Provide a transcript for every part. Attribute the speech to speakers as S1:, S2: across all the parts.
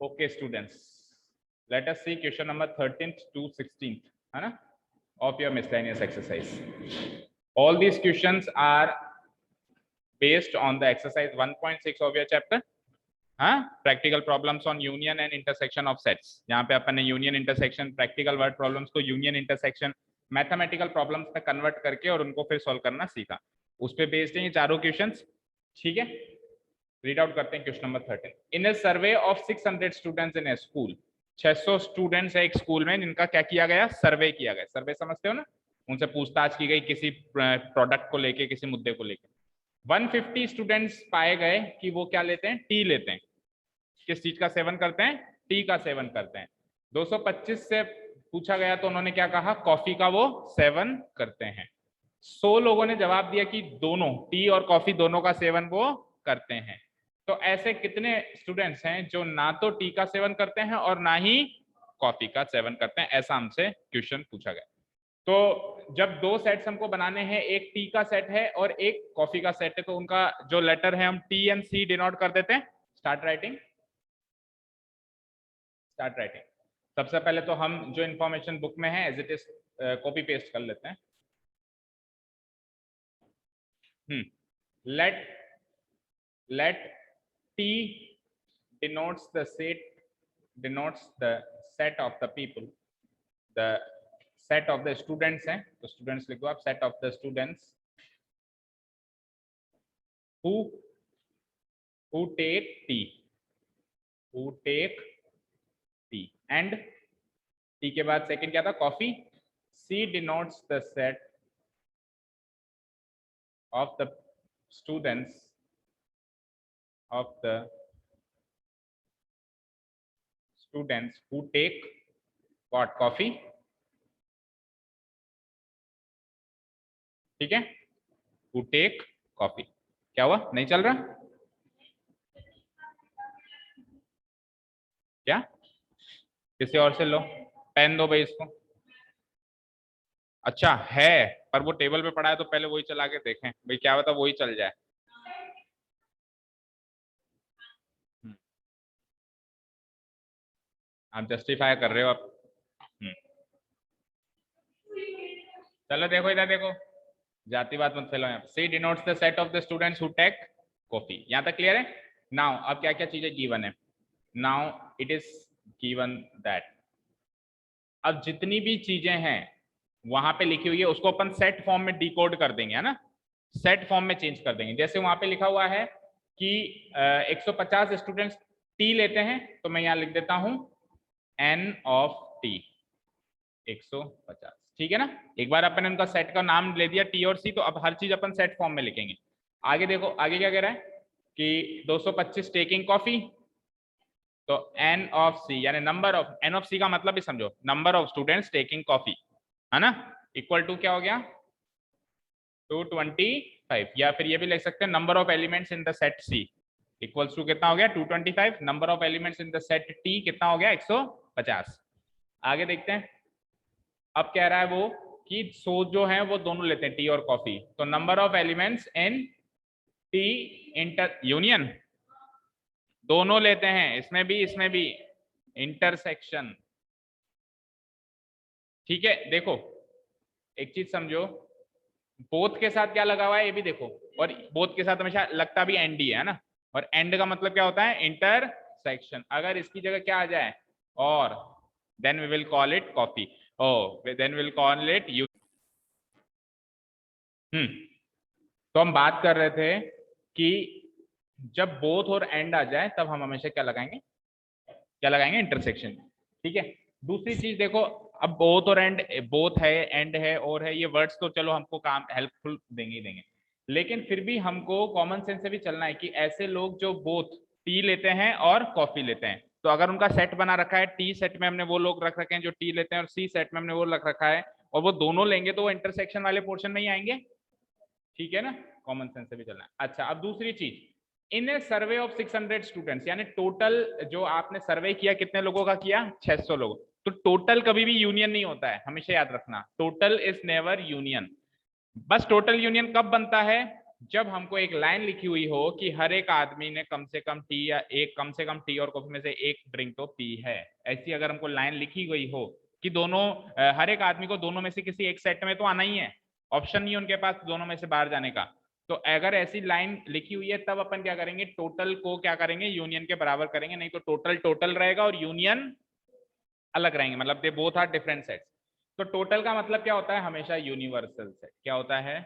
S1: Okay, students, let us see question number 13th to 16th, है ना, of your miscellaneous exercise. All these questions are based on the exercise 1.6 of your chapter. हाँ, practical problems on union and intersection of sets. यहाँ पे अपन ने union intersection practical word problems को union intersection mathematical problems में convert करके और उनको फिर सॉल्व करना सीखा. उस पे बेस्ड है ये चारों क्वेश्चंस. ठीक है, रीड आउट करते हैं question number 13. In a survey of 600 students in A school, 600 students है एक स्कूल में जिनका क्या किया गया, सर्वे किया गया. सर्वे समझते हो ना, उनसे पूछताछ की गई किसी प्रोडक्ट को लेके, किसी मुद्दे को लेके. 150 स्टूडेंट्स पाए गए कि वो क्या लेते हैं, टी लेते हैं. किस चीज का सेवन करते हैं, टी का सेवन करते हैं. 225 से पूछा गया तो उन्होंने क्या कहा, कॉफी का वो सेवन करते हैं. 100 लोगों ने जवाब दिया कि दोनों, टी और कॉफी दोनों का सेवन वो करते हैं. तो ऐसे कितने स्टूडेंट्स हैं जो ना तो टी का सेवन करते हैं और ना ही कॉफी का सेवन करते हैं, ऐसा हमसे क्वेश्चन पूछा गया. तो जब दो सेट्स हमको बनाने हैं, एक टी का सेट है और एक कॉफी का सेट है, तो उनका जो लेटर है हम टी एंड सी डिनोट कर देते हैं. Start writing. सबसे पहले तो हम जो इंफॉर्मेशन बुक में है as it is copy paste कर लेते हैं. Let T denotes the set of the people, the set of the students हैं, तो students लिख दो आप, set of the students who take tea, and T के बाद सेकंड क्या था, coffee. C denotes the set of the students who take what, coffee. ठीक है, who take coffee. क्या हुआ, नहीं चल रहा क्या? किसी और से लो, पेन दो भाई इसको. अच्छा है, पर वो टेबल पे पड़ा है तो पहले वही चला के देखें भाई, क्या होता वही चल जाए. आप जस्टिफाई कर रहे हो आप. चलो देखो इधर देखो, जाति बात मत फैलाओ. यहाँ C denotes the set of the students who take coffee. यहाँ तक क्लियर है. नाउ अब क्या क्या चीजें गिवन है. Now it is given that, अब जितनी भी चीजें हैं वहां पे लिखी हुई है उसको अपन सेट फॉर्म में डिकोड कर देंगे, है ना, सेट फॉर्म में चेंज कर देंगे. जैसे वहां पे लिखा हुआ है कि 150 स्टूडेंट्स टी लेते हैं, तो मैं यहाँ लिख देता हूं n ऑफ टी 150. ठीक है ना, एक बार अपन ने उनका सेट का नाम ले दिया टी और सी, तो अब हर चीज अपन सेट फॉर्म में लिखेंगे. आगे देखो, आगे क्या कह रहा है कि 225 टेकिंग कॉफी, तो n ऑफ सी यानी नंबर ऑफ, n ऑफ सी का मतलब भी समझो, number of students taking coffee, है ना, इक्वल टू क्या हो गया, 225. या फिर ये भी लिख सकते हैं number of elements in the set C equals to कितना हो गया, 225. Number of elements in the set T कितना हो गया, 150. आगे देखते हैं. अब कह रहा है वो कि 100 जो है वो दोनों लेते हैं टी और कॉफी, तो number of elements in T inter union दोनों लेते हैं, इसमें भी इंटरसेक्शन. ठीक है, देखो एक चीज समझो, बोथ के साथ क्या लगा हुआ है ये भी देखो, और बोथ के साथ हमेशा लगता भी एंड ही है ना, और एंड का मतलब क्या होता है, इंटरसेक्शन. अगर इसकी जगह क्या आ जाए, और then we will call it coffee, then will call it U. तो हम बात कर रहे थे कि जब बोथ और एंड आ जाए तब हम हमेशा क्या लगाएंगे, इंटरसेक्शन. ठीक है. दूसरी चीज देखो, अब बोथ और एंड, बोथ है, एंड है, और है, ये वर्ड्स तो चलो हमको काम हेल्पफुल देंगे, लेकिन फिर भी हमको कॉमन सेंस से भी चलना है कि ऐसे लोग जो बोथ टी लेते हैं और कॉफी लेते हैं, तो अगर उनका सेट बना रखा है, टी सेट में हमने वो लोग रख रखे हैं जो टी लेते हैं, और सी सेट में हमने वो रख रखा है, और वो दोनों लेंगे तो वो इंटरसेक्शन वाले पोर्शन में ही आएंगे. ठीक है ना, कॉमन सेंस से भी चलना है. अच्छा, अब दूसरी चीज, इन ए सर्वे ऑफ 600 स्टूडेंट्स, यानी टोटल जो आपने सर्वे किया कितने लोगों का किया, 600 लोगों. तो टोटल कभी भी यूनियन नहीं होता है, हमेशा याद रखना, टोटल इज नेवर यूनियन. बस टोटल यूनियन कब बनता है, जब हमको एक लाइन लिखी हुई हो कि हर एक आदमी ने कम से कम टी या कम से कम टी और कॉफी में से एक ड्रिंक तो पी है, ऐसी अगर हमको लाइन लिखी गई हो कि दोनों हर एक आदमी को दोनों में से किसी एक सेट में तो आना ही है, ऑप्शन नहीं है उनके पास दोनों में से बाहर जाने का, तो अगर ऐसी लाइन लिखी हुई है तब अपन क्या करेंगे, टोटल को क्या करेंगे, यूनियन के बराबर करेंगे, नहीं तो टोटल टोटल रहेगा और यूनियन अलग रहेंगे, मतलब they both are different sets. तो टोटल का मतलब क्या होता है, हमेशा यूनिवर्सल सेट। क्या होता है,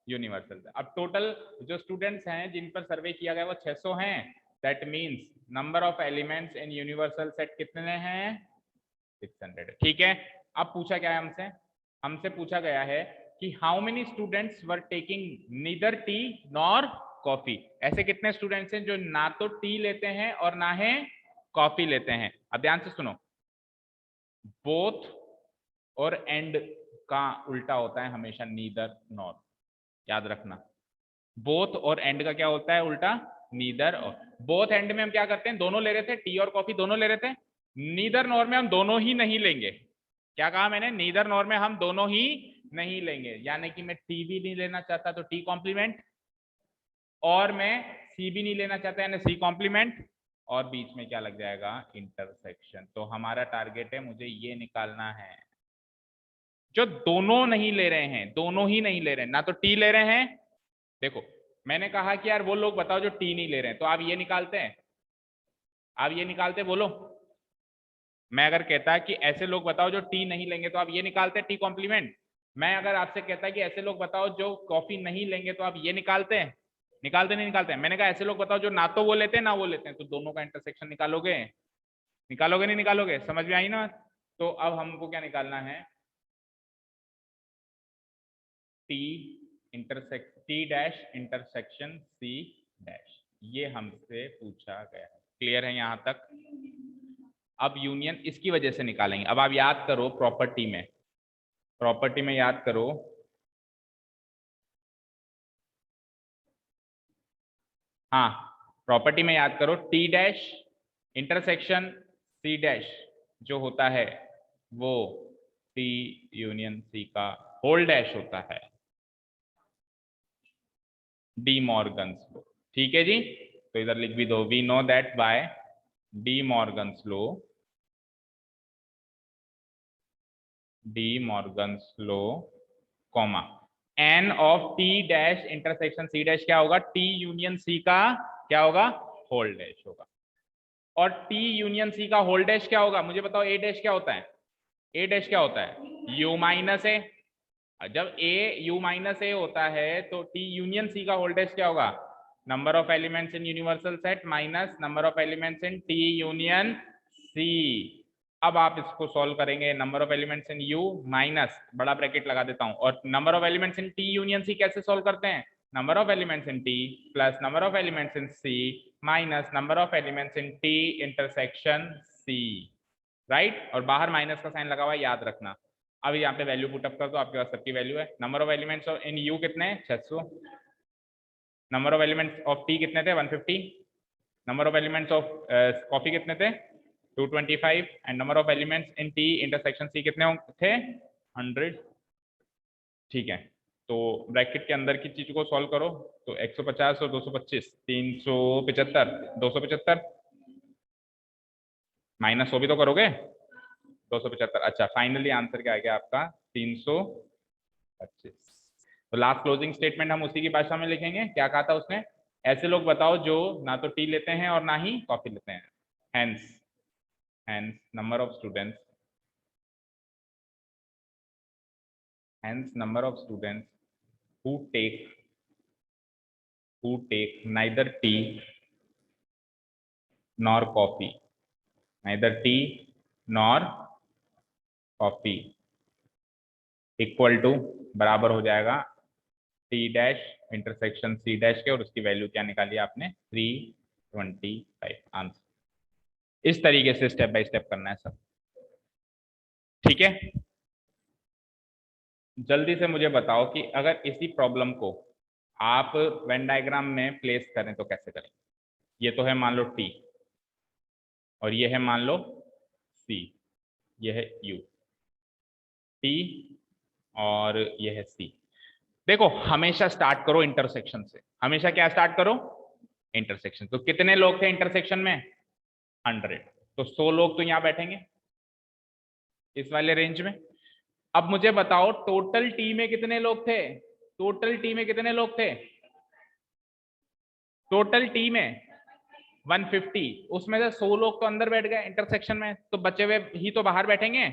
S1: यूनिवर्सल सेट। अब टोटल जो स्टूडेंट्स हैं जिन पर सर्वे किया गया वो 600 हैं, that means number of elements in universal set कितने हैं, 600। ठीक है, अब पूछा क्या है हमसे, हमसे पूछा गया है कि how many students were taking neither T nor coffee. ऐसे कितने स्टूडेंट्स हैं जो ना तो टी लेते हैं और ना है कॉफी लेते हैं। अब ध्यान से सुनो, बोथ और एंड का उल्टा होता है हमेशा नीदर नॉर, याद रखना। बोथ और एंड का क्या होता है उल्टा, नीदर और। बोथ एंड में हम क्या करते हैं, दोनों ले रहे थे, टी और कॉफी दोनों ले रहे थे। नीदर नॉर में हम दोनों ही नहीं लेंगे। क्या कहा मैंने, नीदर नॉर में हम दोनों ही नहीं लेंगे, यानी कि मैं टी भी नहीं लेना चाहता तो टी कॉम्प्लीमेंट, और मैं सी भी नहीं लेना चाहता यानी सी कॉम्प्लीमेंट, और बीच में क्या लग जाएगा, इंटरसेक्शन। तो हमारा टारगेट है, मुझे ये निकालना है जो दोनों नहीं ले रहे हैं, दोनों ही नहीं ले रहे हैं, ना तो टी ले रहे हैं। देखो मैंने कहा कि यार वो लोग बताओ जो टी नहीं ले रहे हैं, तो आप ये निकालते हैं, आप ये निकालते बोलो। मैं अगर कहता कि ऐसे लोग बताओ जो टी नहीं लेंगे, तो आप ये निकालते टी कॉम्प्लीमेंट। मैं अगर आपसे कहता कि ऐसे लोग बताओ जो कॉफी नहीं लेंगे, तो आप ये निकालते हैं, निकालते नहीं निकालते हैं। मैंने कहा ऐसे लोग बताओ जो ना तो वो लेते हैं ना वो लेते हैं, तो दोनों का इंटरसेक्शन निकालोगे, निकालोगे नहीं निकालोगे, समझ में आई ना। तो अब हमको क्या निकालना है, T intersect T dash intersection C dash, ये हमसे पूछा गया है। क्लियर है यहां तक। अब यूनियन इसकी वजह से निकालेंगे। अब आप याद करो प्रॉपर्टी में, प्रॉपर्टी में याद करो, हाँ प्रॉपर्टी में याद करो, T dash intersection C dash जो होता है वो टी यूनियन सी का होल डैश होता है, डी मॉर्गन्स लॉ। ठीक है जी, तो इधर लिख भी दो, we know that by De Morgan's law, De Morgan's law comma n of T dash intersection C dash क्या होगा, टी यूनियन सी का क्या होगा, होल डैश होगा। और टी यूनियन सी का होल डैश क्या होगा, मुझे बताओ, ए डैश क्या होता है, ए डैश क्या होता है, यू माइनस ए। जब ए यू माइनस ए होता है तो टी यूनियन सी का होल डैश क्या होगा, number of elements in universal set minus number of elements in T union C. अब आप इसको सॉल्व करेंगे, number of elements in U minus बड़ा ब्रैकेट लगा देता हूं, और number of elements in T union C कैसे सॉल्व करते हैं, number of elements in T plus number of elements in C minus number of elements in T intersection C, right. और बाहर माइनस का साइन लगा हुआ है, याद रखना। अब यहाँ पे वैल्यू पुटअप कर दो, आपके पास सबकी वैल्यू है। Number of elements in U कितने हैं, 600। Number of elements of T कितने थे, 150। Number of elements of coffee कितने थे, 225। And number of elements in T intersection C कितने थे, 100। ठीक है, तो ब्रैकेट के अंदर की चीज को सॉल्व करो, तो 150 और 225 375, 275 माइनस 100 भी तो करोगे, 275। अच्छा, फाइनली आंसर क्या आ गया आपका, 325। तो लास्ट क्लोजिंग स्टेटमेंट हम उसी की भाषा में लिखेंगे। क्या कहा था उसने, ऐसे लोग बताओ जो ना तो टी लेते हैं और ना ही कॉफी लेते हैं। hence number of students who take neither tea nor coffee, neither tea nor coffee equal to बराबर हो जाएगा T dash intersection C dash के, और उसकी वैल्यू क्या निकाली आपने, 325 आंसर। इस तरीके से स्टेप बाय स्टेप करना है सब, ठीक है। जल्दी से मुझे बताओ कि अगर इसी प्रॉब्लम को आप वेन डायग्राम में प्लेस करें तो कैसे करें। ये तो है मान लो टी, और ये है मान लो सी, ये है यू, टी और ये है सी। देखो हमेशा स्टार्ट करो इंटरसेक्शन से, हमेशा क्या स्टार्ट करो, इंटरसेक्शन। तो कितने लोग थे इंटरसेक्शन में, 100, तो 100 लोग तो यहां बैठेंगे इस वाले रेंज में। अब मुझे बताओ टोटल टी में कितने लोग थे, टोटल टी में कितने लोग थे, टोटल टी में 150, उसमें से 100 लोग तो अंदर बैठ गए इंटरसेक्शन में, तो बचे हुए ही तो बाहर बैठेंगे,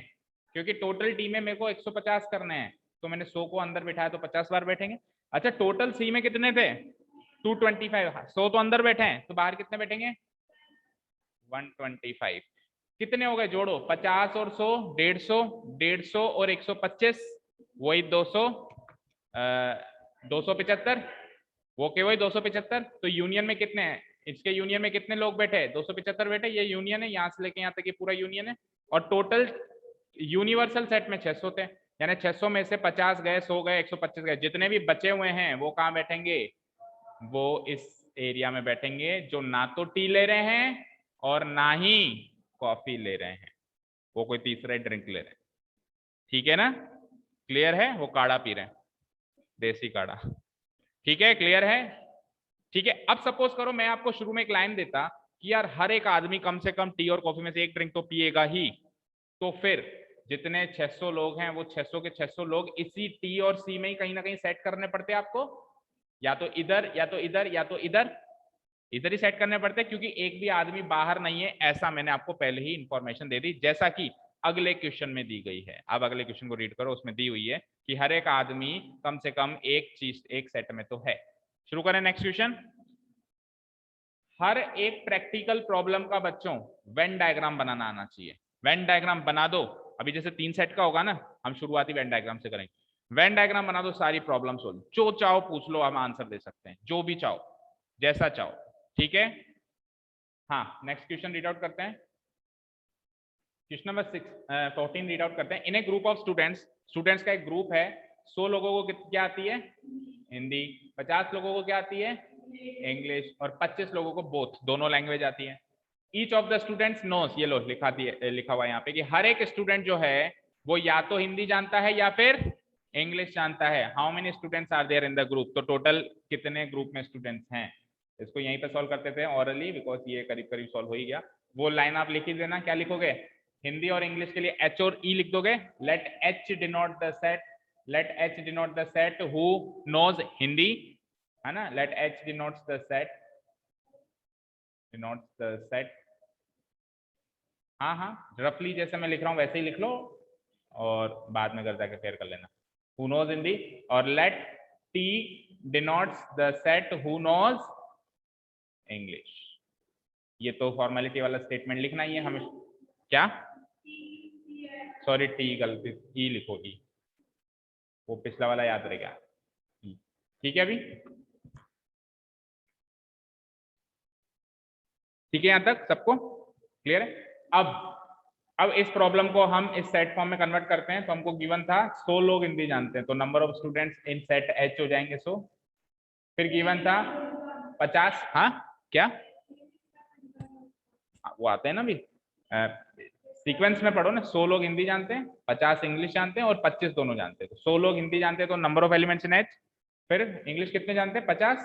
S1: क्योंकि टोटल टी में मेरे को 150 करने हैं, तो मैंने 100 को अंदर बिठाया तो 50 बार बैठेंगे। अच्छा टोटल सी में कितने थे, 225, 100 तो अंदर बैठे हैं, तो बाहर कितने बैठेंगे, 125। कितने हो गए जोड़ो, 50 और 100, 150, 150 और 125, वही 200, 275, वो के वही 275। तो यूनियन में कितने हैं, इसके यूनियन में कितने लोग बैठे, 275 बैठे, ये यूनियन है, यहां से लेके यहां तक ये पूरा यूनियन है। और टोटल यूनिवर्सल सेट में 600 थे, यानी 600 में से 50 गए, 100 गए, 125 गए, जितने भी बचे हुए हैं वो कहाँ बैठेंगे, वो इस एरिया में बैठेंगे, जो ना तो टी ले रहे हैं और ना ही कॉफी ले रहे हैं, वो कोई तीसरा ड्रिंक ले रहे हैं। ठीक है ना, क्लियर है, वो काढ़ा पी रहे हैं, देसी काढ़ा। ठीक है, क्लियर है। ठीक है, अब सपोज करो मैं आपको शुरू में एक लाइन देता कि यार हर एक आदमी कम से कम टी और कॉफी में से एक ड्रिंक तो पिएगा ही, तो फिर जितने 600 लोग हैं वो 600 के 600 लोग इसी टी और सी में ही कहीं ना कहीं सेट करने पड़ते आपको, या तो इधर या तो इधर या तो इधर, इधर ही सेट करने पड़ते, क्योंकि एक भी आदमी बाहर नहीं है, ऐसा मैंने आपको पहले ही इंफॉर्मेशन दे दी, जैसा कि अगले क्वेश्चन में दी गई है। अब अगले क्वेश्चन को रीड करो, उसमें दी हुई है कि हर एक आदमी कम से कम एक चीज एक सेट में तो है। शुरू करें नेक्स्ट क्वेश्चन। हर एक प्रैक्टिकल प्रॉब्लम का बच्चों वेन डायग्राम बनाना आना चाहिए। वेन डायग्राम बना दो, अभी जैसे 3 सेट का होगा ना, हम शुरुआती वेन डायग्राम से करेंगे। वेन डायग्राम बना दो, सारी प्रॉब्लम सोल्व, जो चाहो पूछ लो, हम आंसर दे सकते हैं, जो भी चाहो, जैसा चाहो। ठीक है, हाँ नेक्स्ट क्वेश्चन रीड आउट करते हैं। क्वेश्चन नंबर 14 रीड आउट करते हैं। इन ए ग्रुप ऑफ स्टूडेंट्स, स्टूडेंट्स का एक ग्रुप है, 100 लोगों को क्या आती है, हिंदी, 50 लोगों को क्या आती है, इंग्लिश, और 25 लोगों को बोथ, दोनों लैंग्वेज आती है। Each of the students knows, ये लो लिखा हुआ है यहाँ पे कि हर एक स्टूडेंट जो है वो या तो हिंदी जानता है या फिर इंग्लिश जानता है। How many students are there in the group, तो टोटल कितने ग्रुप में स्टूडेंट्स हैं। इसको यहीं पे सॉल्व करते थे ऑरली, बिकॉज ये करीब करीब सॉल्व हो ही गया। वो लाइन आप लिख ही देना, क्या लिखोगे, हिंदी और इंग्लिश के लिए एच और ई लिख दोगे। Let H denote the set, let H denote the set who knows Hindi, है ना, let H denotes the set, denotes the set. हाँ हाँ, रफली जैसे मैं लिख रहा हूँ वैसे ही लिख लो, और बाद में घर जाके फेयर कर लेना, हु नोज हिंदी। और let T denotes the set who knows English. ये तो फॉर्मेलिटी वाला स्टेटमेंट लिखना ही है हमें। क्या, सॉरी टी गलती, ई लिखो, ई, वो पिछला वाला याद रह गया। ठीक है, अभी ठीक है, यहां तक सबको क्लियर है। अब इस प्रॉब्लम को हम इस सेट फॉर्म में कन्वर्ट करते हैं। तो हमको गिवन था 100 लोग हिंदी जानते हैं, तो number of students in set H हो जाएंगे 100। फिर गिवन था 50, हाँ क्या, वो आते हैं ना भी, सीक्वेंस में पढ़ो ना, 100 लोग हिंदी जानते हैं, 50 इंग्लिश जानते हैं और 25 दोनों जानते हैं। तो 100 लोग हिंदी जानते हैं तो number of elements in H, फिर इंग्लिश कितने जानते हैं, 50,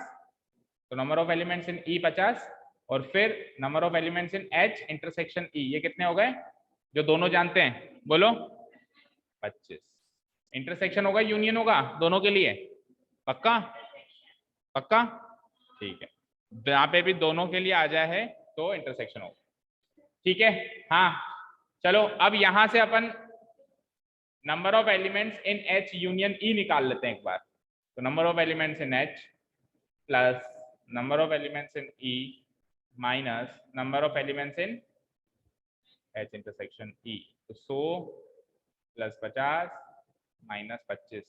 S1: तो नंबर ऑफ एलिमेंट्स इन ई 50, और फिर number of elements in H intersection ई, ये कितने हो गए जो दोनों जानते हैं, बोलो 25। इंटरसेक्शन होगा यूनियन होगा दोनों के लिए, पक्का पक्का, ठीक है, यहाँ पे भी दोनों के लिए आ जाए है तो इंटरसेक्शन होगा। ठीक है, हाँ चलो अब यहां से अपन number of elements in H union E निकाल लेते हैं एक बार। तो number of elements in H plus number of elements in E minus number of elements in H intersection E. तो 100 प्लस 50 माइनस 25,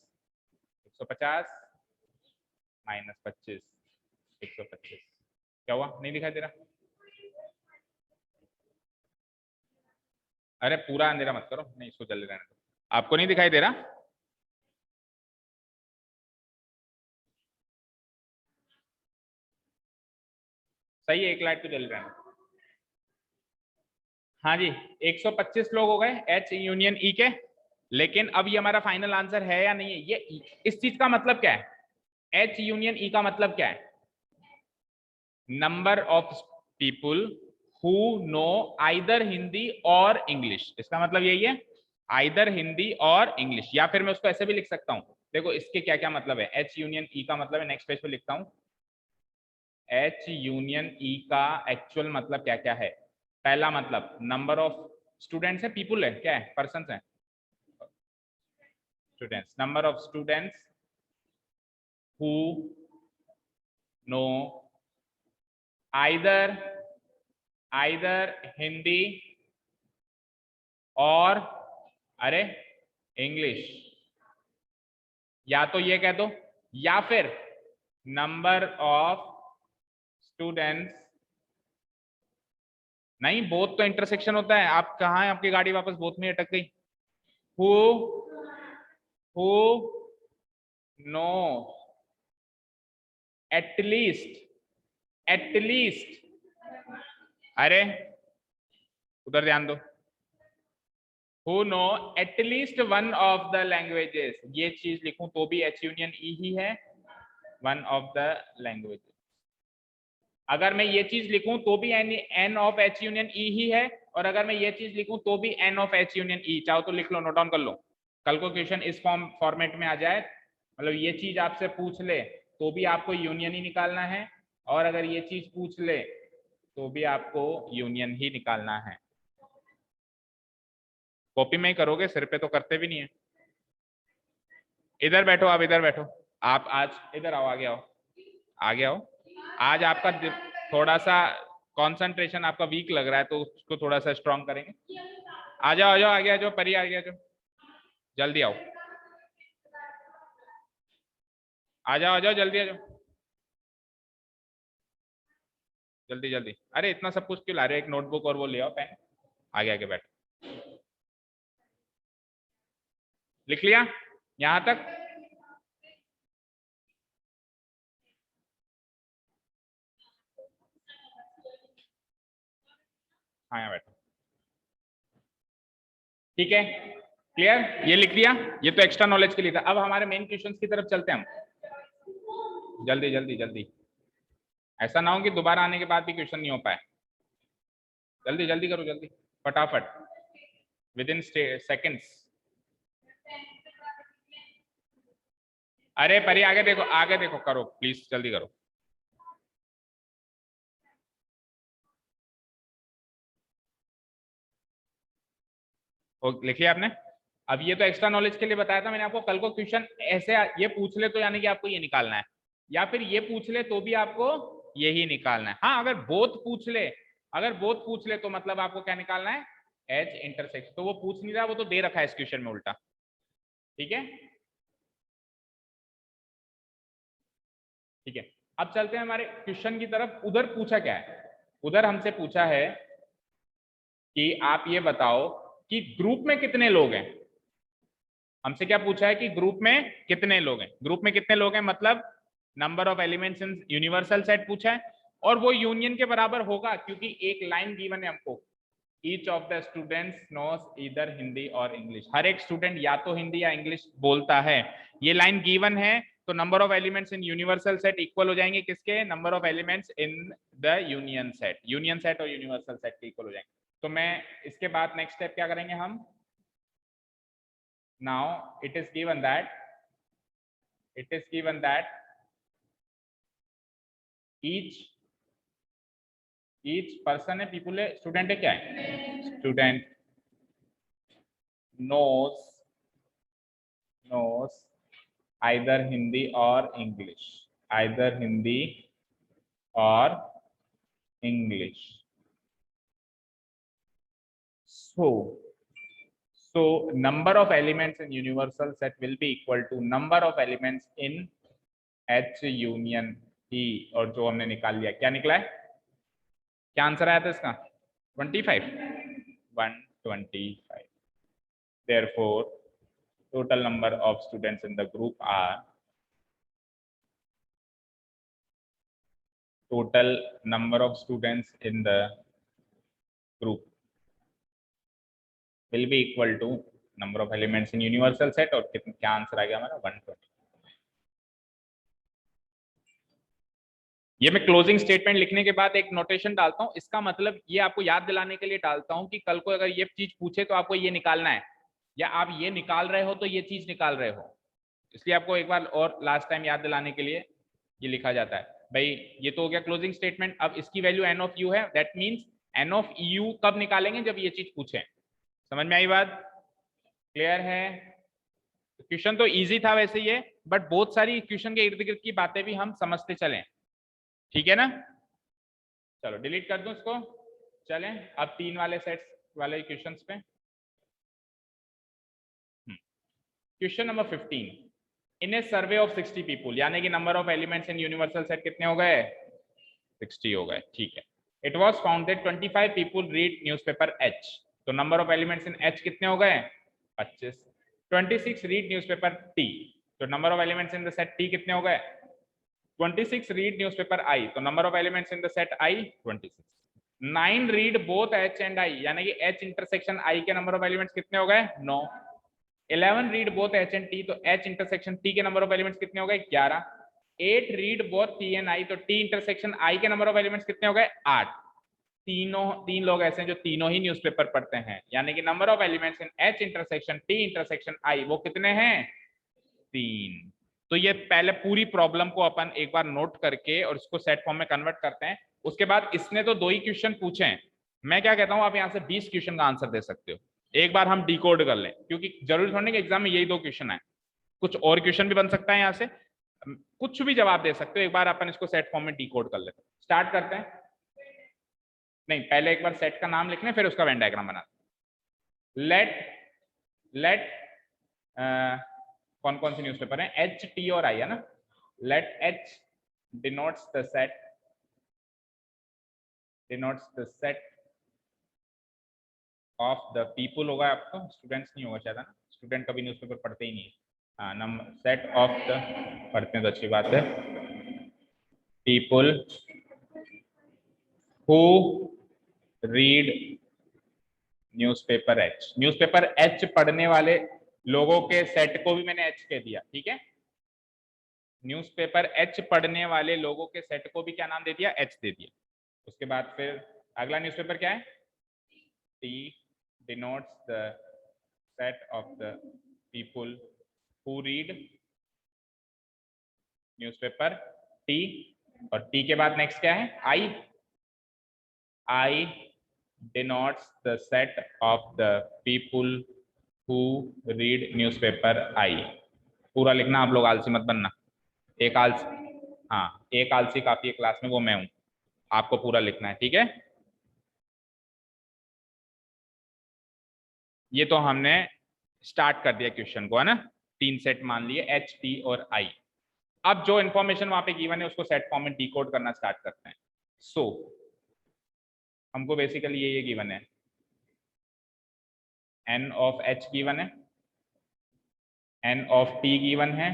S1: 150 माइनस 25, 125। क्या हुआ, नहीं दिखाई दे रहा, अरे पूरा अंधेरा मत करो, नहीं इसको जल्दी रहने दो, आपको नहीं दिखाई दे रहा, सही है, एक लाइट तो जल रहा है। हाँ जी, 125 लोग हो गए एच यूनियन ई के। लेकिन अब ये हमारा फाइनल आंसर है या नहीं है, ये इस चीज का मतलब क्या है, एच यूनियन ई का मतलब क्या है, number of people who know either Hindi or English. इसका मतलब यही है, आइदर हिंदी और इंग्लिश। या फिर मैं उसको ऐसे भी लिख सकता हूं, देखो इसके क्या क्या मतलब है। एच यूनियन ई का मतलब है, नेक्स्ट पेज पे लिखता हूं, एच यूनियन ई का एक्चुअल मतलब क्या क्या है। पहला मतलब नंबर ऑफ स्टूडेंट्स है, पीपुल है, क्या है, पर्सन है, students, number of students who know either Hindi और अरे इंग्लिश। या तो ये कह दो, या फिर नंबर ऑफ स्टूडेंट्स, नहीं बोथ तो इंटरसेक्शन होता है। आप कहाँ है, आपकी गाड़ी वापस बोथ में अटक गई। हु नो एटलीस्ट, अरे उधर ध्यान दो, who know at least one of the languages. ये चीज लिखूं तो भी एच यूनियन ई ही है, वन ऑफ द लैंग्वेजेस। अगर मैं ये चीज लिखूं तो भी एन ऑफ एच यूनियन ई ही है, और अगर मैं ये चीज लिखूं तो भी एन ऑफ एच यूनियन ई। चाहो तो लिख लो, नोट डाउन कर लो, कल को क्वेश्चन इस फॉर्मेट में आ जाए, मतलब ये चीज आपसे पूछ ले तो भी आपको यूनियन ही निकालना है, और अगर ये चीज पूछ ले तो भी आपको यूनियन ही निकालना है। कॉपी में ही करोगे, सिर पे तो करते भी नहीं है। इधर बैठो, आप इधर बैठो, आप आज इधर आओ, आगे आओ, आगे आओ। आज आपका थोड़ा सा कंसंट्रेशन आपका वीक लग रहा है, तो उसको थोड़ा सा स्ट्रांग करेंगे। आ जाओ, आ जाओ, आगे आ जाओ, परी आ गया, जो जल्दी आओ, आ जाओ, आ जाओ, जल्दी आ जाओ, जल्दी जल्दी। अरे इतना सब कुछ क्यों ला रहे हो, एक नोटबुक और वो ले आओ, पेन। आगे आगे बैठ, लिख लिया यहां तक। हाँ यहाँ बैठो, ठीक है, क्लियर, ये लिख लिया। ये तो एक्स्ट्रा नॉलेज के लिए था। अब हमारे मेन क्वेश्चंस की तरफ चलते हैं हम, जल्दी जल्दी जल्दी। ऐसा ना हो कि दोबारा आने के बाद भी क्वेश्चन नहीं हो पाए। जल्दी जल्दी करो, जल्दी फटाफट, विद इन सेकेंड्स। अरे परी आगे देखो, आगे देखो, करो प्लीज, जल्दी करो। लिखिए आपने। अब ये तो एक्स्ट्रा नॉलेज के लिए बताया था मैंने आपको, कल को क्वेश्चन ऐसे ये पूछ ले तो यानी कि आपको ये निकालना है, या फिर ये पूछ ले तो भी आपको यही निकालना है। हाँ अगर बोथ पूछ ले, अगर बोथ पूछ ले तो मतलब आपको क्या निकालना है, एच इंटरसेक्शन। तो वो पूछ नहीं रहा, वो तो दे रखा है इस क्वेश्चन में उल्टा, ठीक है, ठीक है। अब चलते हैं हमारे क्वेश्चन की तरफ। उधर पूछा क्या है, उधर हमसे पूछा है कि आप ये बताओ कि ग्रुप में कितने लोग हैं। हमसे क्या पूछा है कि ग्रुप में कितने लोग हैं, ग्रुप में कितने लोग हैं मतलब number of elements in universal set पूछा है, और वो यूनियन के बराबर होगा क्योंकि एक लाइन गिवन है हमको, each of the students knows either Hindi or English. हर एक स्टूडेंट या तो हिंदी या इंग्लिश बोलता है, ये लाइन गिवन है। तो number of elements in universal set equal हो जाएंगे किसके, number of elements in the union set. Union set और यूनिवर्सल सेट के इक्वल हो जाएंगे। तो मैं इसके बाद नेक्स्ट स्टेप क्या करेंगे हम, now it is given that each person है, पीपुल है, स्टूडेंट है, क्या है, student knows either Hindi or English, either Hindi or English. so number of elements in universal set will be equal to number of elements in H union E। और जो हमने निकाल लिया, क्या निकला है, क्या आंसर आया था इसका, 25, 125। therefore total number of students in the group are, total number of students in the group will be equal to number of elements in universal set। और क्या आंसर आ गया हमारा, 120। ये मैं क्लोजिंग स्टेटमेंट लिखने के बाद एक नोटेशन डालता हूं, इसका मतलब ये आपको याद दिलाने के लिए डालता हूं कि कल को अगर ये चीज पूछे तो आपको ये निकालना है, या आप ये निकाल रहे हो तो ये चीज निकाल रहे हो, इसलिए आपको एक बार और लास्ट टाइम याद दिलाने के लिए ये लिखा जाता है। भाई ये तो हो गया क्लोजिंग स्टेटमेंट। अब इसकी वैल्यू एन ऑफ यू है, that means n of U कब निकालेंगे, जब ये चीज पूछे। समझ में आई बात? क्लियर है? क्वेश्चन तो इजी था वैसे ये, बट बहुत सारी क्वेश्चन के इर्द गिर्द की बातें भी हम समझते चलें, ठीक है ना? चलो डिलीट कर दूं इसको। चलें अब 3 वाले सेट्स वाले क्वेश्चंस पे। Question number 15, in a survey of 60 people, यानी कि number of elements in universal set कितने हो गए? 60 हो गए, ठीक है। It was found that 25 people read newspaper H, तो number of elements in H कितने हो गए? 25। 26 रीड न्यूज़पेपर टी, तो number of elements in the set T कितने हो गए? 26 रीड न्यूज़पेपर आई, तो number of elements in the set I 26। 9 read both H and I, यानी कि एच इंटरसेक्शन आई के नंबर ऑफ एलिमेंट्स कितने हो गए? 9। 11 read both H and T, तो एच इंटरसेक्शन टी के नंबर ऑफ एलिमेंट्स कितने हो गए? 11। 8 read both T and I, तो टी इंटरसेक्शन आई के नंबर ऑफ एलिमेंट्स कितने हो गए? 8। तीन लोग ऐसे हैं जो तीनों ही न्यूज़पेपर पढ़ते हैं, यानी कि number of elements in H intersection T intersection I वो कितने हैं? 3। तो ये पहले पूरी प्रॉब्लम को अपन एक बार नोट करके और इसको सेट फॉर्म में कन्वर्ट करते हैं। उसके बाद इसने तो 2 ही क्वेश्चन पूछे हैं, मैं क्या कहता हूं आप यहां से 20 क्वेश्चन का आंसर दे सकते हो। एक बार हम डिकोड कर लें, क्योंकि जरूरी थोड़ी कि एग्जाम में यही 2 क्वेश्चन है, कुछ और क्वेश्चन भी बन सकता है, यहाँ से कुछ भी जवाब दे सकते हो। एक बार अपन इसको सेट फॉर्म में डिकोड कर लेते हैं, स्टार्ट करते हैं। नहीं, पहले एक बार सेट का नाम लिख लें, फिर उसका वेन डायग्राम बना। लेट कौन कौन से न्यूज़पेपर हैं? एच टी और आई है ना। Let H denotes the set of the people, होगा आपको, स्टूडेंट्स नहीं होगा शायद, है ना? स्टूडेंट कभी न्यूज़पेपर पढ़ते ही नहीं है। हाँ, नंबर सेट ऑफ द, पढ़ते हैं तो अच्छी बात है। People who read newspaper H, newspaper H पढ़ने वाले लोगों के सेट को भी मैंने एच कह दिया, ठीक है। न्यूज़पेपर एच पढ़ने वाले लोगों के सेट को भी क्या नाम दे दिया? एच दे दिया। उसके बाद फिर अगला न्यूज़पेपर क्या है? T denotes the set of the people who read newspaper T, और T के बाद नेक्स्ट क्या है? I denotes the set of the people who read newspaper I। पूरा लिखना, आप लोग आलसी मत बनना। एक आलसी, हाँ एक आलसी काफी है क्लास में, वो मैं हूं, आपको पूरा लिखना है, ठीक है। ये तो हमने स्टार्ट कर दिया क्वेश्चन को, है ना। 3 सेट मान लिए, एच टी और आई। अब जो इंफॉर्मेशन वहां पे गिवन है उसको सेट फॉर्म में डिकोड करना स्टार्ट करते हैं। सो हमको बेसिकली ये गिवन है, एन ऑफ एच गिवन है, एन ऑफ टी गिवन है,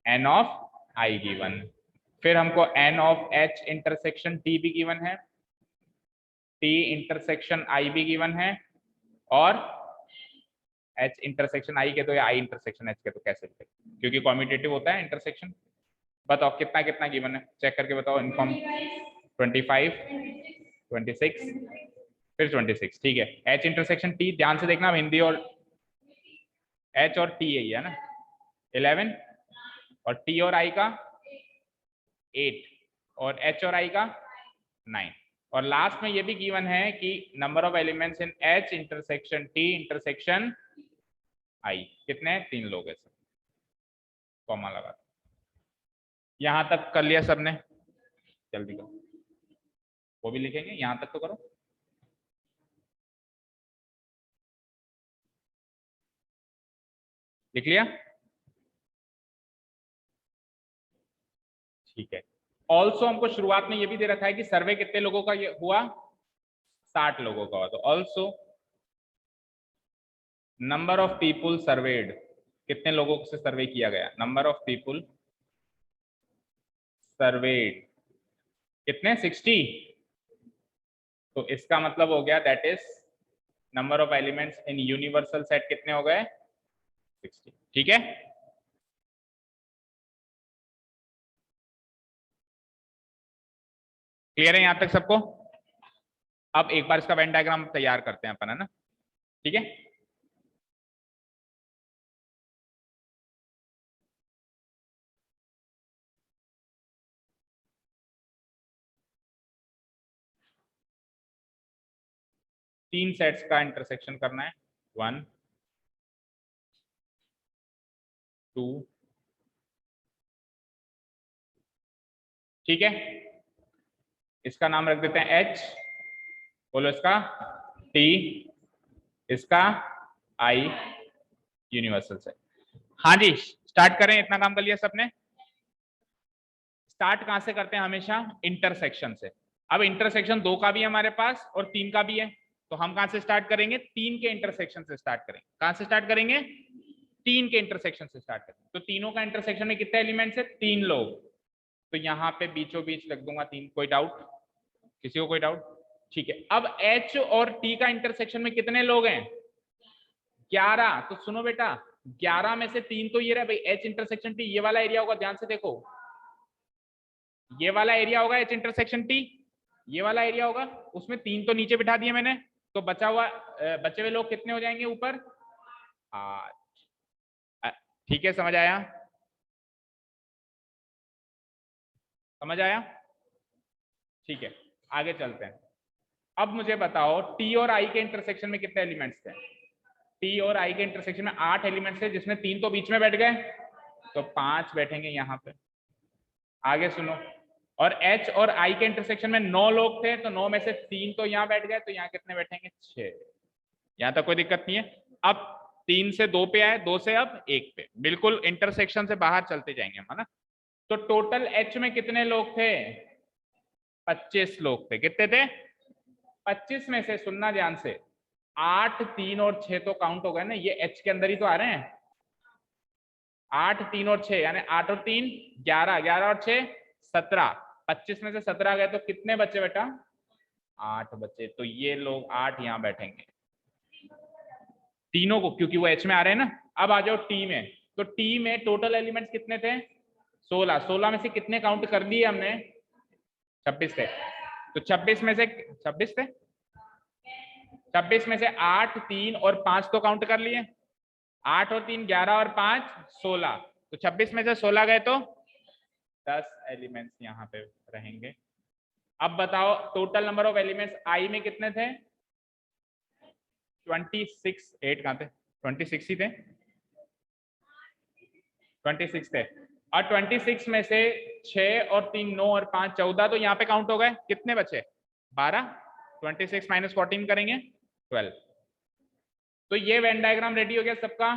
S1: एन ऑफ आई गिवन, फिर हमको n of H intersection T भी गिवन है, टी इंटरसेक्शन आई भी गिवन है, और एच इंटरसेक्शन आई के तो या आई इंटरसेक्शन एच के तो कैसे लिखे, क्योंकि कॉम्यूटेटिव होता है इंटरसेक्शन। बताओ कितना कितना गिवन है, चेक करके बताओ। इन्फॉर्म 25, 26, फिर 26, ठीक है। एच इंटरसेक्शन टी, ध्यान से देखना, हिंदी और एच और टी यही है ना, 11, और टी और आई का 8, और एच और आई का 9, और लास्ट में ये भी गिवन है कि number of elements in H intersection T intersection I कितने? 3 लोग हैं सब, कॉमा लगा। यहां तक कर लिया सबने? जल्दी करो, वो भी लिखेंगे, यहां तक तो करो। लिख लिया? ठीक है। ऑल्सो हमको शुरुआत में ये भी दे रखा है कि सर्वे कितने लोगों का ये हुआ? 60 लोगों का हुआ। तो also number of people served, कितने लोगों से सर्वे किया गया? नंबर ऑफ पीपुल सर्वेड कितने? 60। तो इसका मतलब हो गया that is number of elements in universal set कितने हो गए? 60, ठीक है। क्लियर है यहां तक सबको? अब एक बार इसका वेन डायग्राम तैयार करते हैं अपन, है ना? ठीक है, तीन सेट्स का इंटरसेक्शन करना है, 1 2, ठीक है। इसका नाम रख देते हैं H, बोलो इसका T, इसका I, यूनिवर्सल से। हाँ जी, स्टार्ट करें, इतना काम कर लिया सबने। स्टार्ट कहां से करते हैं? हमेशा इंटरसेक्शन से। अब इंटरसेक्शन 2 का भी है हमारे पास और 3 का भी है, तो हम कहां से स्टार्ट करेंगे? 3 के इंटरसेक्शन से स्टार्ट करेंगे। कहां से स्टार्ट करेंगे? 3 के इंटरसेक्शन से स्टार्ट करेंगे। तो तीनों का इंटरसेक्शन में कितने एलिमेंट्स है? 3 लोग। तो यहाँ पे बीचों बीच लग दूंगा 3। कोई डाउट? किसी को कोई डाउट? ठीक है। अब H और T का इंटरसेक्शन में कितने लोग हैं? 11। तो सुनो बेटा, 11 में से 3 तो ये रहा भाई, H इंटरसेक्शन T, ये वाला एरिया होगा, ध्यान से देखो, ये वाला एरिया होगा H इंटरसेक्शन T, ये वाला एरिया होगा। उसमें 3 तो नीचे बिठा दिए मैंने, तो बचे हुए लोग कितने हो जाएंगे ऊपर? 8। ठीक है, समझ आया? समझ आया? ठीक है, आगे चलते हैं। अब मुझे बताओ T और I के इंटरसेक्शन में कितने एलिमेंट्स थे? T और I के इंटरसेक्शन में 8 एलिमेंट्स थे, जिसमें 3 तो बीच में बैठ गए, तो 5 बैठेंगे यहाँ पे। आगे सुनो, और H और I के इंटरसेक्शन में 9 लोग थे, तो 9 में से 3 तो यहाँ बैठ गए, तो यहाँ कितने बैठेंगे? 6। यहाँ तक कोई दिक्कत नहीं है। अब 3 से 2 पे आए, 2 से अब 1 पे, बिल्कुल इंटरसेक्शन से बाहर चलते जाएंगे हम, है ना? तो टोटल H में कितने लोग थे? 25 लोग थे। कितने थे? 25 में से, सुनना ध्यान से, 8, 3 और 6 तो काउंट हो गए ना, ये H के अंदर ही तो आ रहे हैं। 8, 3 और 6, यानी 8 और 3 11, 11 और 6 17। 25 में से 17 गए, तो कितने बचे बेटा? 8 बचे। तो ये लोग 8 यहाँ बैठेंगे तीनों को, क्योंकि वो H में आ रहे हैं ना। अब आ जाओ T में। तो T में टोटल एलिमेंट्स कितने थे? 16। 16 में से कितने काउंट कर लिए हमने? 26 थे। तो 26 में से 26 थे, 26 में से 8, 3 और 5 तो काउंट कर लिए। 8 और 3 11 और 5 16। तो 26 में से 16 गए, तो 10 एलिमेंट्स यहाँ पे रहेंगे। अब बताओ total number of elements I में कितने थे? 26। 8 कहाँ थे? 26 ही थे, 26 थे। और 26 में से 6 और 3 9 और 5 14, तो यहाँ पे काउंट हो गए। कितने बचे? 12। 26 माइनस 14 करेंगे 12। तो ये वेन डायग्राम रेडी हो गया सबका?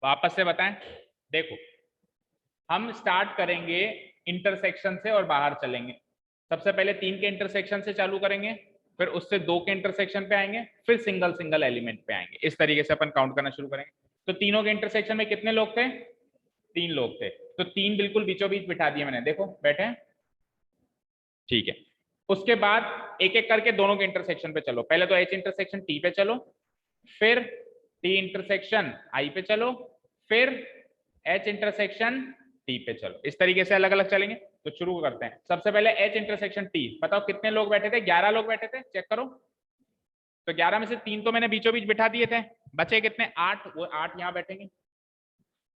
S1: वापस से बताएं, देखो हम स्टार्ट करेंगे इंटरसेक्शन से और बाहर चलेंगे। सबसे पहले 3 के इंटरसेक्शन से चालू करेंगे, फिर उससे 2 के इंटरसेक्शन पे आएंगे, फिर सिंगल सिंगल एलिमेंट पे आएंगे। इस तरीके से अपन काउंट करना शुरू करेंगे। तो तीनों के इंटरसेक्शन में कितने लोग थे? 3 लोग थे। तो 3 बिल्कुल बीचों बीच बिठा दिए मैंने, देखो बैठे हैं। ठीक है, उसके बाद एक एक करके दोनों के इंटरसेक्शन पे चलो। पहले तो H इंटरसेक्शन T पे चलो, फिर T इंटरसेक्शन I पे चलो, फिर H इंटरसेक्शन T पे चलो। इस तरीके से अलग अलग चलेंगे। तो शुरू करते हैं। सबसे पहले H इंटरसेक्शन T, बताओ कितने लोग बैठे थे? 11 लोग बैठे थे, चेक करो। तो 11 में से 3 तो मैंने बीचों बीच बिठा दिए थे, बचे कितने? 8। वो 8 यहाँ बैठेंगे।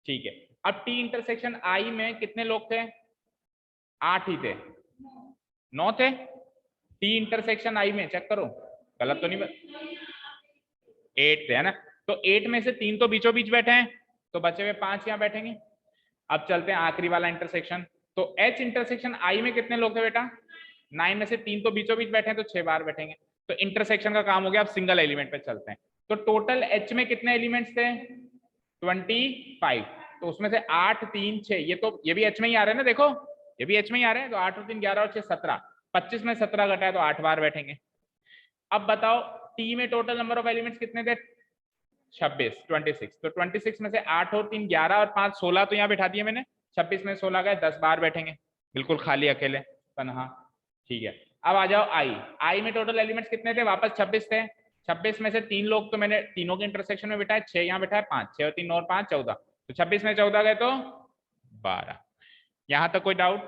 S1: ठीक है, अब T इंटरसेक्शन I में कितने लोग थे? 8 ही थे, 9 थे। T इंटरसेक्शन I में चेक करो, गलत तो नहीं? 8 थे, है ना? तो 8 में से 3 तो बीचों बीच बैठे हैं, तो बचे हुए 5 यहाँ बैठेंगे। अब चलते हैं आखिरी वाला इंटरसेक्शन। तो H इंटरसेक्शन I में कितने लोग थे बेटा? 9 में से 3 तो बीचों बीच बैठे हैं, तो 6 बार बैठेंगे। तो इंटरसेक्शन का काम हो गया। अब सिंगल एलिमेंट पे चलते हैं। तो टोटल H में कितने एलिमेंट्स थे? 25। तो उसमें से 8, 3, 6, ये भी H में ही आ रहे हैं ना, देखो ये भी H में ही आ रहे हैं। तो 8 और 3 11 और 6 17। 25 में 17 घटा है, तो 8 बार बैठेंगे। अब बताओ T में टोटल नंबर ऑफ एलिमेंट्स कितने थे? 26। तो 26 में से 8 और 3 11 और 5 16, तो यहाँ बैठा दिए मैंने। 26 में 16 गए, 10 बार बैठेंगे, बिल्कुल खाली अकेले तनहा। ठीक है, अब आ जाओ I में टोटल एलिमेंट्स कितने थे? वापस 26 थे। 26 में से 3 लोग तो मैंने तीनों के इंटरसेक्शन में बिठाए, 6 यहाँ बिठाए, 5, 6 और 3 9 और 5 14। तो 26 में 14 गए, तो 12। यहां तक कोई डाउट?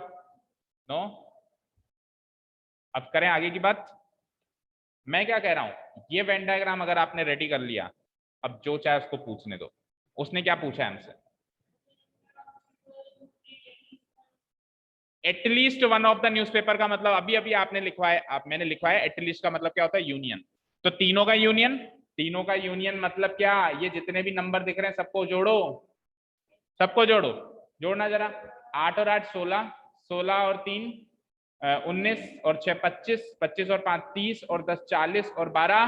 S1: नो? अब करें आगे की बात। मैं क्या कह रहा हूं, ये वेन डायग्राम अगर आपने रेडी कर लिया, अब जो चाहे उसको पूछने दो। उसने क्या पूछा है हमसे, at least one of the newspaper का मतलब अभी अभी आपने लिखवाया, मैंने लिखवाया एटलीस्ट का मतलब क्या होता है, यूनियन। तो तीनों का यूनियन, तीनों का यूनियन मतलब क्या, ये जितने भी नंबर दिख रहे हैं सबको जोड़ो, सबको जोड़ो, जोड़ना जरा। 8 और 8 16, 16 और 3 19 और 6 25, 25 और 5 30 और 10 40 और 12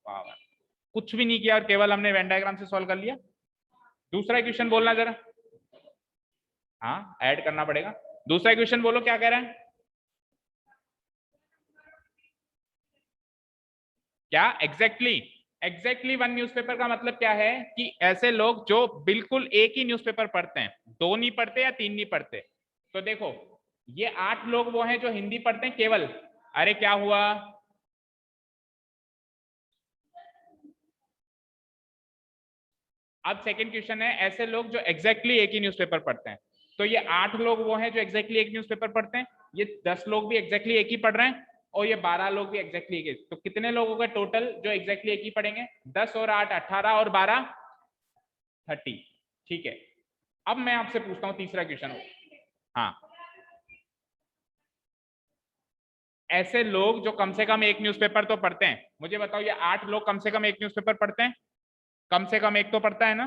S1: 52। कुछ भी नहीं किया और केवल हमने वेन डायग्राम से सॉल्व कर लिया। दूसरा क्वेश्चन बोलना जरा। हाँ ऐड करना पड़ेगा। दूसरा क्वेश्चन बोलो क्या कह रहा है, क्या एग्जैक्टली, एग्जैक्टली वन न्यूज़पेपर का मतलब क्या है कि ऐसे लोग जो बिल्कुल एक ही न्यूज़पेपर पढ़ते हैं, दो नहीं पढ़ते या तीन नहीं पढ़ते। तो देखो ये 8 लोग वो हैं जो हिंदी पढ़ते हैं केवल। अरे क्या हुआ, अब सेकंड क्वेश्चन है, ऐसे लोग जो एग्जैक्टली एक ही न्यूज़पेपर पढ़ते हैं। तो ये 8 लोग वो हैं जो एग्जैक्टली एक न्यूज़पेपर पढ़ते हैं, ये 10 लोग भी एग्जैक्टली एक ही पढ़ रहे हैं, और ये 12 लोग भी एग्जैक्टली एक ही। तो कितने लोग हो गए टोटल जो एग्जैक्टली एक ही पढ़ेंगे, 10 और 8 18 और 12 30। ठीक है, अब मैं आपसे पूछता हूं तीसरा क्वेश्चन। हाँ, ऐसे लोग जो कम से कम एक न्यूज़पेपर तो पढ़ते हैं, मुझे बताओ ये 8 लोग कम से कम एक न्यूज़पेपर पढ़ते हैं, कम से कम एक तो पढ़ता है ना,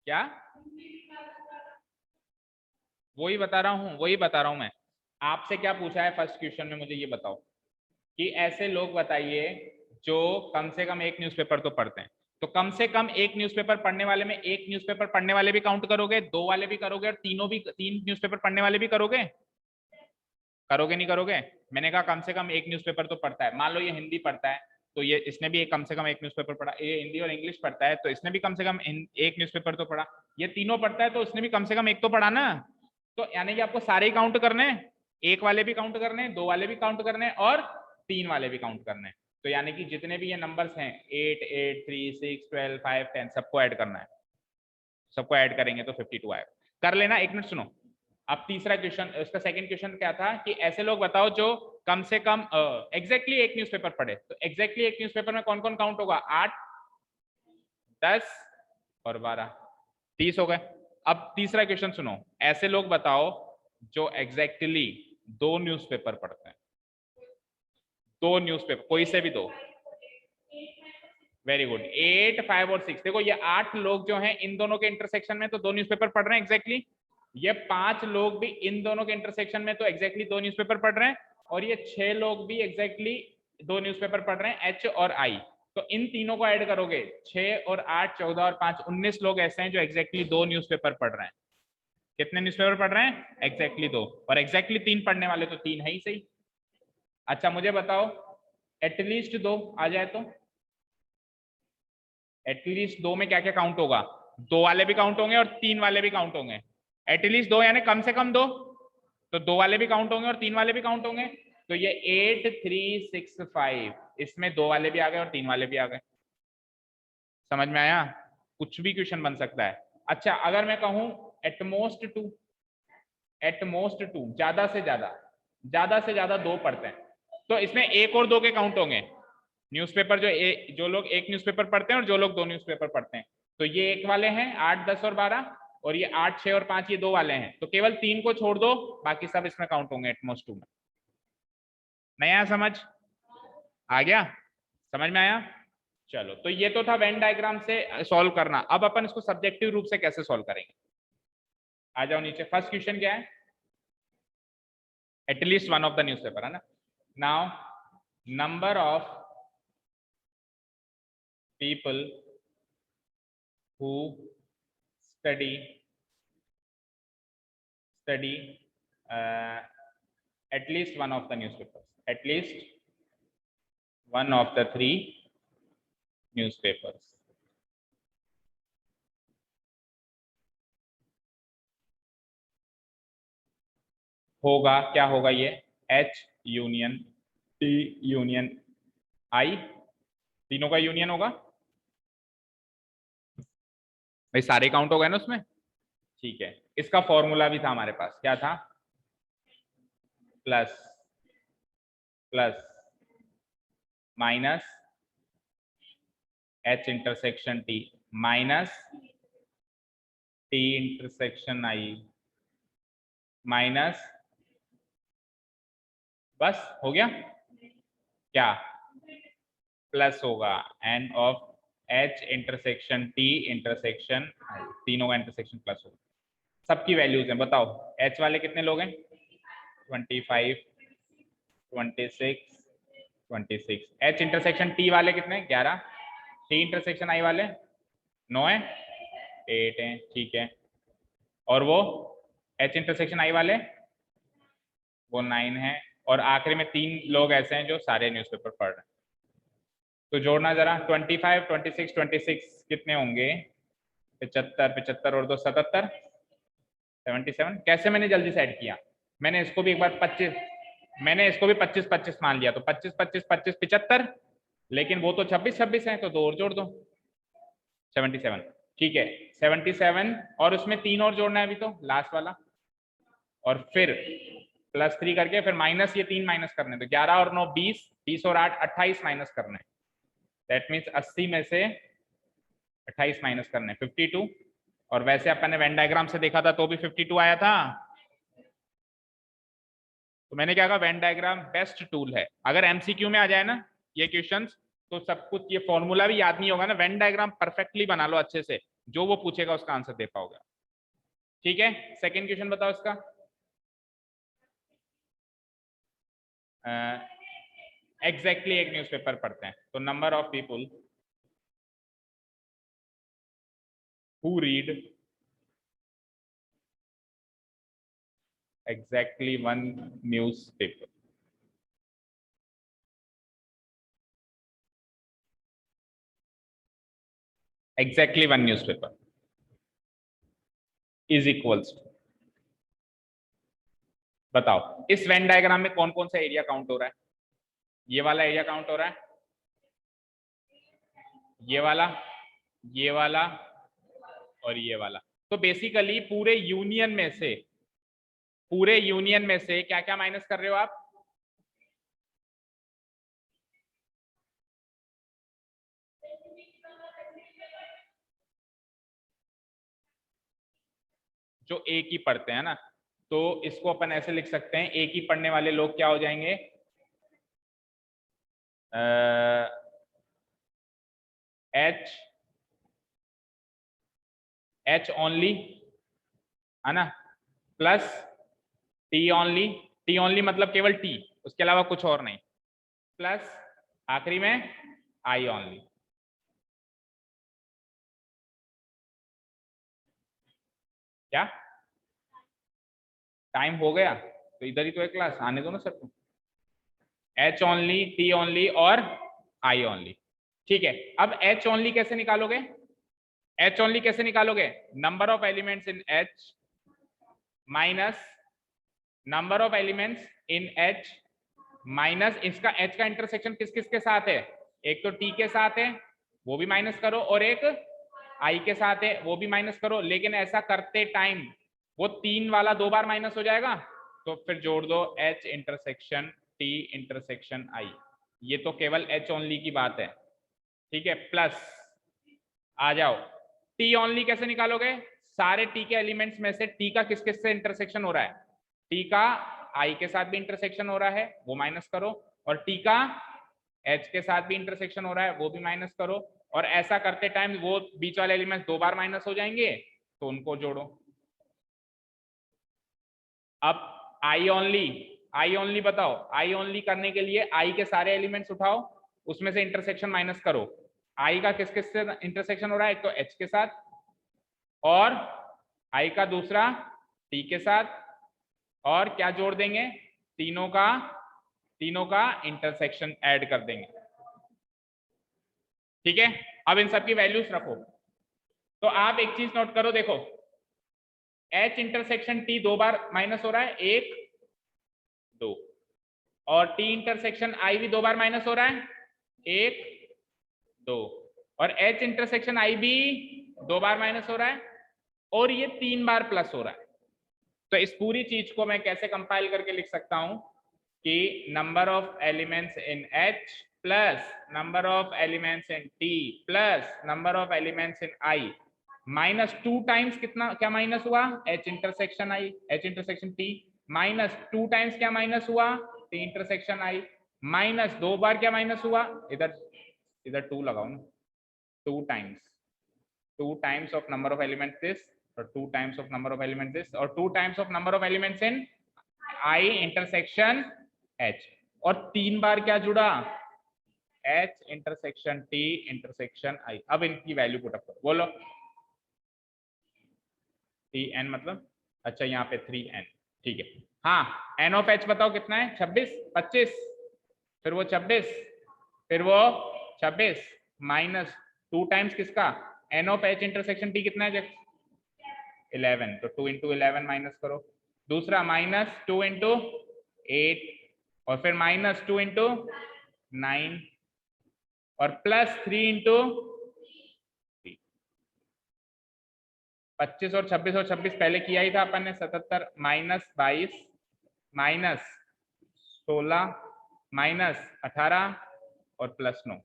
S1: क्या, वही बता रहा हूं, वही बता रहा हूं मैं आपसे। क्या पूछा है फर्स्ट क्वेश्चन में, मुझे ये बताओ कि ऐसे लोग बताइए जो कम से कम एक न्यूज़पेपर तो पढ़ते हैं। तो कम से कम एक न्यूज़पेपर पढ़ने वाले में एक न्यूज़पेपर पढ़ने वाले भी काउंट करोगे, दो वाले भी करोगे, और तीनों भी, तीन न्यूज़पेपर पढ़ने वाले भी करोगे, करोगे नहीं करोगे। मैंने कहा कम से कम एक न्यूज़पेपर तो पढ़ता है। मान लो ये हिंदी पढ़ता है तो ये इसने भी एक कम से कम एक न्यूज़पेपर पढ़ा, ये हिंदी और इंग्लिश पढ़ता है तो इसने भी कम से कम एक न्यूज़पेपर तो पढ़ा, ये तीनों पढ़ता है तो उसने भी कम से कम एक तो पढ़ा ना। तो यानी कि आपको सारे ही काउंट करने हैं, एक वाले भी काउंट करने हैं, दो वाले भी काउंट करने हैं, और तीन वाले भी काउंट करने हैं। तो यानी कि जितने भी ये नंबर्स हैं 8 8 3 6 12 5 10 सबको ऐड करना है, सबको ऐड करेंगे तो 52 आएगा। कर लेना, एक मिनट सुनो। अब तीसरा क्वेश्चन, इसका सेकंड क्वेश्चन क्या था कि ऐसे लोग बताओ जो कम से कम एग्जैक्टली एक न्यूज़पेपर पढ़े। तो एग्जैक्टली एक न्यूज़पेपर में कौन कौन काउंट होगा, 8 10 और 12 30 हो गए। अब तीसरा क्वेश्चन सुनो, ऐसे लोग बताओ जो एग्जैक्टली दो न्यूज़पेपर पढ़ते हैं, दो न्यूज़पेपर कोई से भी दो। वेरी गुड, 8 5 और 6। देखो ये 8 लोग जो हैं इन दोनों के इंटरसेक्शन में तो दो न्यूज़पेपर पढ़ रहे हैं एग्जैक्टली, ये 5 लोग भी इन दोनों के इंटरसेक्शन में तो एग्जैक्टली दो न्यूज़पेपर पढ़ रहे हैं, और ये 6 लोग भी एग्जैक्टली दो न्यूज़पेपर पढ़ रहे हैं, एच और आई। तो इन तीनों को ऐड करोगे, 6 और 8 14 और 5 19 लोग ऐसे हैं जो एग्जैक्टली दो न्यूज़पेपर पढ़ रहे हैं। कितने न्यूज़पेपर पढ़ रहे हैं, एग्जैक्टली दो, और एग्जैक्टली तीन पढ़ने वाले तो तीन है ही सही। अच्छा मुझे बताओ एटलीस्ट दो आ जाए तो, एटलीस्ट दो में क्या क्या काउंट होगा, दो वाले भी काउंट होंगे और तीन वाले भी काउंट होंगे। एटलीस्ट दो यानी कम से कम दो, तो दो वाले भी काउंट होंगे और तीन वाले भी काउंट होंगे। तो ये 8 3 6 5, इसमें दो वाले भी आ गए और तीन वाले भी आ गए। समझ में आया, कुछ भी क्वेश्चन बन सकता है। अच्छा अगर मैं कहूं एटमोस्ट टू, एटमोस्ट टू ज्यादा से ज्यादा दो पढ़ते हैं, तो इसमें एक और दो के काउंट होंगे। न्यूज़पेपर जो लोग एक न्यूज़पेपर पढ़ते हैं और जो लोग दो न्यूज़पेपर पढ़ते हैं, तो ये एक वाले हैं 8 10 और 12, और ये 8 6 और 5 ये दो वाले हैं, तो केवल तीन को छोड़ दो, बाकी सब इसमें काउंट होंगे एटमोस्ट टू में। नहीं आया समझ, आ गया, समझ में आया। चलो तो ये तो था वेन डायग्राम से सॉल्व करना। अब अपन इसको सब्जेक्टिव रूप से कैसे सॉल्व करेंगे, आ जाओ नीचे। फर्स्ट क्वेश्चन क्या है, at least one of the newspaper है ना। Now number of people who study at least one of the newspapers, at least one of the three newspapers। होगा क्या होगा ये, H union T union I, तीनों का यूनियन होगा भाई, सारे काउंट हो गए ना उसमें। ठीक है, इसका फॉर्मूला भी था हमारे पास, क्या था? Plus plus minus H intersection T minus T intersection I minus, बस हो गया क्या? प्लस होगा and of H intersection T intersection I, तीनों का इंटरसेक्शन प्लस होगा। सबकी वैल्यूज हैं, बताओ एच वाले कितने लोग हैं? 25, 26, 26। एच इंटरसेक्शन टी वाले कितने? 11। टी इंटरसेक्शन आई वाले 9 है, 8 हैं, ठीक है। और वो एच इंटरसेक्शन आई वाले वो 9 है। और आखिरी में 3 लोग ऐसे हैं जो सारे न्यूज़पेपर पढ़ रहे हैं। तो जोड़ना जरा, 25, 26, 26 कितने होंगे? 75, 75 और 2 77, 77। कैसे मैंने जल्दी से ऐड किया? मैंने इसको भी एक बार 25, मैंने इसको भी 25 25 मान लिया, तो 25 25 25 75, लेकिन वो तो 26 26 है, तो 2 और जोड़ दो, 77। ठीक है, 77 और उसमें 3 और जोड़ना है अभी, तो लास्ट वाला, और फिर +3 करके फिर माइनस, ये 3 माइनस करने, तो 11 और 9 20, 20 और 8 28 माइनस करने। दैट मीन्स 80 में से 28 माइनस करने, 52। और वैसे अपन ने वेन डायग्राम से देखा था तो भी 52 आया था। तो मैंने क्या कहा, वेन डायग्राम बेस्ट टूल है। अगर एमसीक्यू में आ जाए ना ये क्वेश्चंस, तो सब कुछ, ये फॉर्मूला भी याद नहीं होगा ना, वेन डायग्राम परफेक्टली बना लो अच्छे से, जो वो पूछेगा उसका आंसर दे पाओगे। ठीक है, सेकंड क्वेश्चन बताओ इसका। एग्जैक्टली एक न्यूज़पेपर पढ़ते हैं, तो number of people who read exactly one newspaper. Exactly one newspaper is equals to, बताओ इस वेन डायग्राम में कौन कौन सा एरिया काउंट हो रहा है? ये वाला एरिया काउंट हो रहा है, ये वाला, ये वाला और ये वाला। तो बेसिकली पूरे यूनियन में से, पूरे यूनियन में से क्या क्या माइनस कर रहे हो आप? जो एक ही पढ़ते हैं ना, तो इसको अपन ऐसे लिख सकते हैं, एक ही पढ़ने वाले लोग क्या हो जाएंगे? एच ओनली, है ना, plus T only, T only मतलब केवल टी, उसके अलावा कुछ और नहीं, प्लस आखिरी में आई ओनली। क्या टाइम हो गया? तो इधर ही तो है क्लास, आने दो ना सर को। एच ओनली, टी ओनली और आई ओनली। ठीक है, अब एच ओनली कैसे निकालोगे? एच ओनली कैसे निकालोगे? Number of elements in H minus number of elements in H minus इसका एच का इंटरसेक्शन किस किस के साथ है? एक तो टी के साथ है, वो भी माइनस करो, और एक आई के साथ है, वो भी माइनस करो। लेकिन ऐसा करते टाइम वो 3 वाला 2 बार माइनस हो जाएगा, तो फिर जोड़ दो एच इंटरसेक्शन टी इंटरसेक्शन आई। ये तो केवल एच ओनली की बात है, ठीक है। प्लस आ जाओ, टी ओनली कैसे निकालोगे? सारे टी के एलिमेंट्स में से टी का किस किस से इंटरसेक्शन हो रहा है? टी का आई के साथ भी इंटरसेक्शन हो रहा है, वो माइनस करो, और टी का एच के साथ भी इंटरसेक्शन हो रहा है, वो भी माइनस करो। और ऐसा करते टाइम वो बीच वाले एलिमेंट्स 2 बार माइनस हो जाएंगे, तो उनको जोड़ो। अब आई ओनली, आई ओनली बताओ, आई ओनली करने के लिए आई के सारे एलिमेंट्स उठाओ, उसमें से इंटरसेक्शन माइनस करो। आई का किस किस से इंटरसेक्शन हो रहा है? एक तो एच के साथ, और आई का दूसरा टी के साथ, और क्या जोड़ देंगे? तीनों का इंटरसेक्शन ऐड कर देंगे। ठीक है, अब इन सब की वैल्यूज रखो। तो आप एक चीज नोट करो, देखो एच इंटरसेक्शन टी 2 बार माइनस हो रहा है, 1 2, और टी इंटरसेक्शन आई भी 2 बार माइनस हो रहा है, 1 2, और एच इंटरसेक्शन आई भी 2 बार माइनस हो रहा है, और ये 3 बार प्लस हो रहा है। तो इस पूरी चीज को मैं कैसे कंपाइल करके लिख सकता हूं कि number of elements in H plus number of elements in T plus number of elements in I minus 2 times कितना क्या माइनस हुआ, H intersection I, H intersection T, minus 2 times क्या माइनस हुआ, T इंटरसेक्शन I, माइनस 2 बार क्या minus हुआ, इधर इधर 2 लगाओ ना, 2 times of number of elements this और 2 times of number of elements this और 2 times of number of elements in I intersection H और 3 बार क्या जुड़ा, H intersection T intersection I। अब इनकी वैल्यू पुट अप करो, बोलो Tn मतलब, अच्छा यहाँ पे 3n, ठीक है। हाँ n ऑफ H बताओ कितना है, 26, 25, फिर वो 26, फिर वो 26 माइनस 2 टाइम्स किसका, n of H intersection T कितना है, 11, तो 2 इंटू 11 माइनस करो, दूसरा माइनस 2 इंटू 8 और फिर माइनस 2 इंटू 9 और प्लस 3 इंटू 25 और 26 और 26 पहले किया ही था अपन ने, 77 माइनस 22 माइनस 16 माइनस 18 और प्लस 9,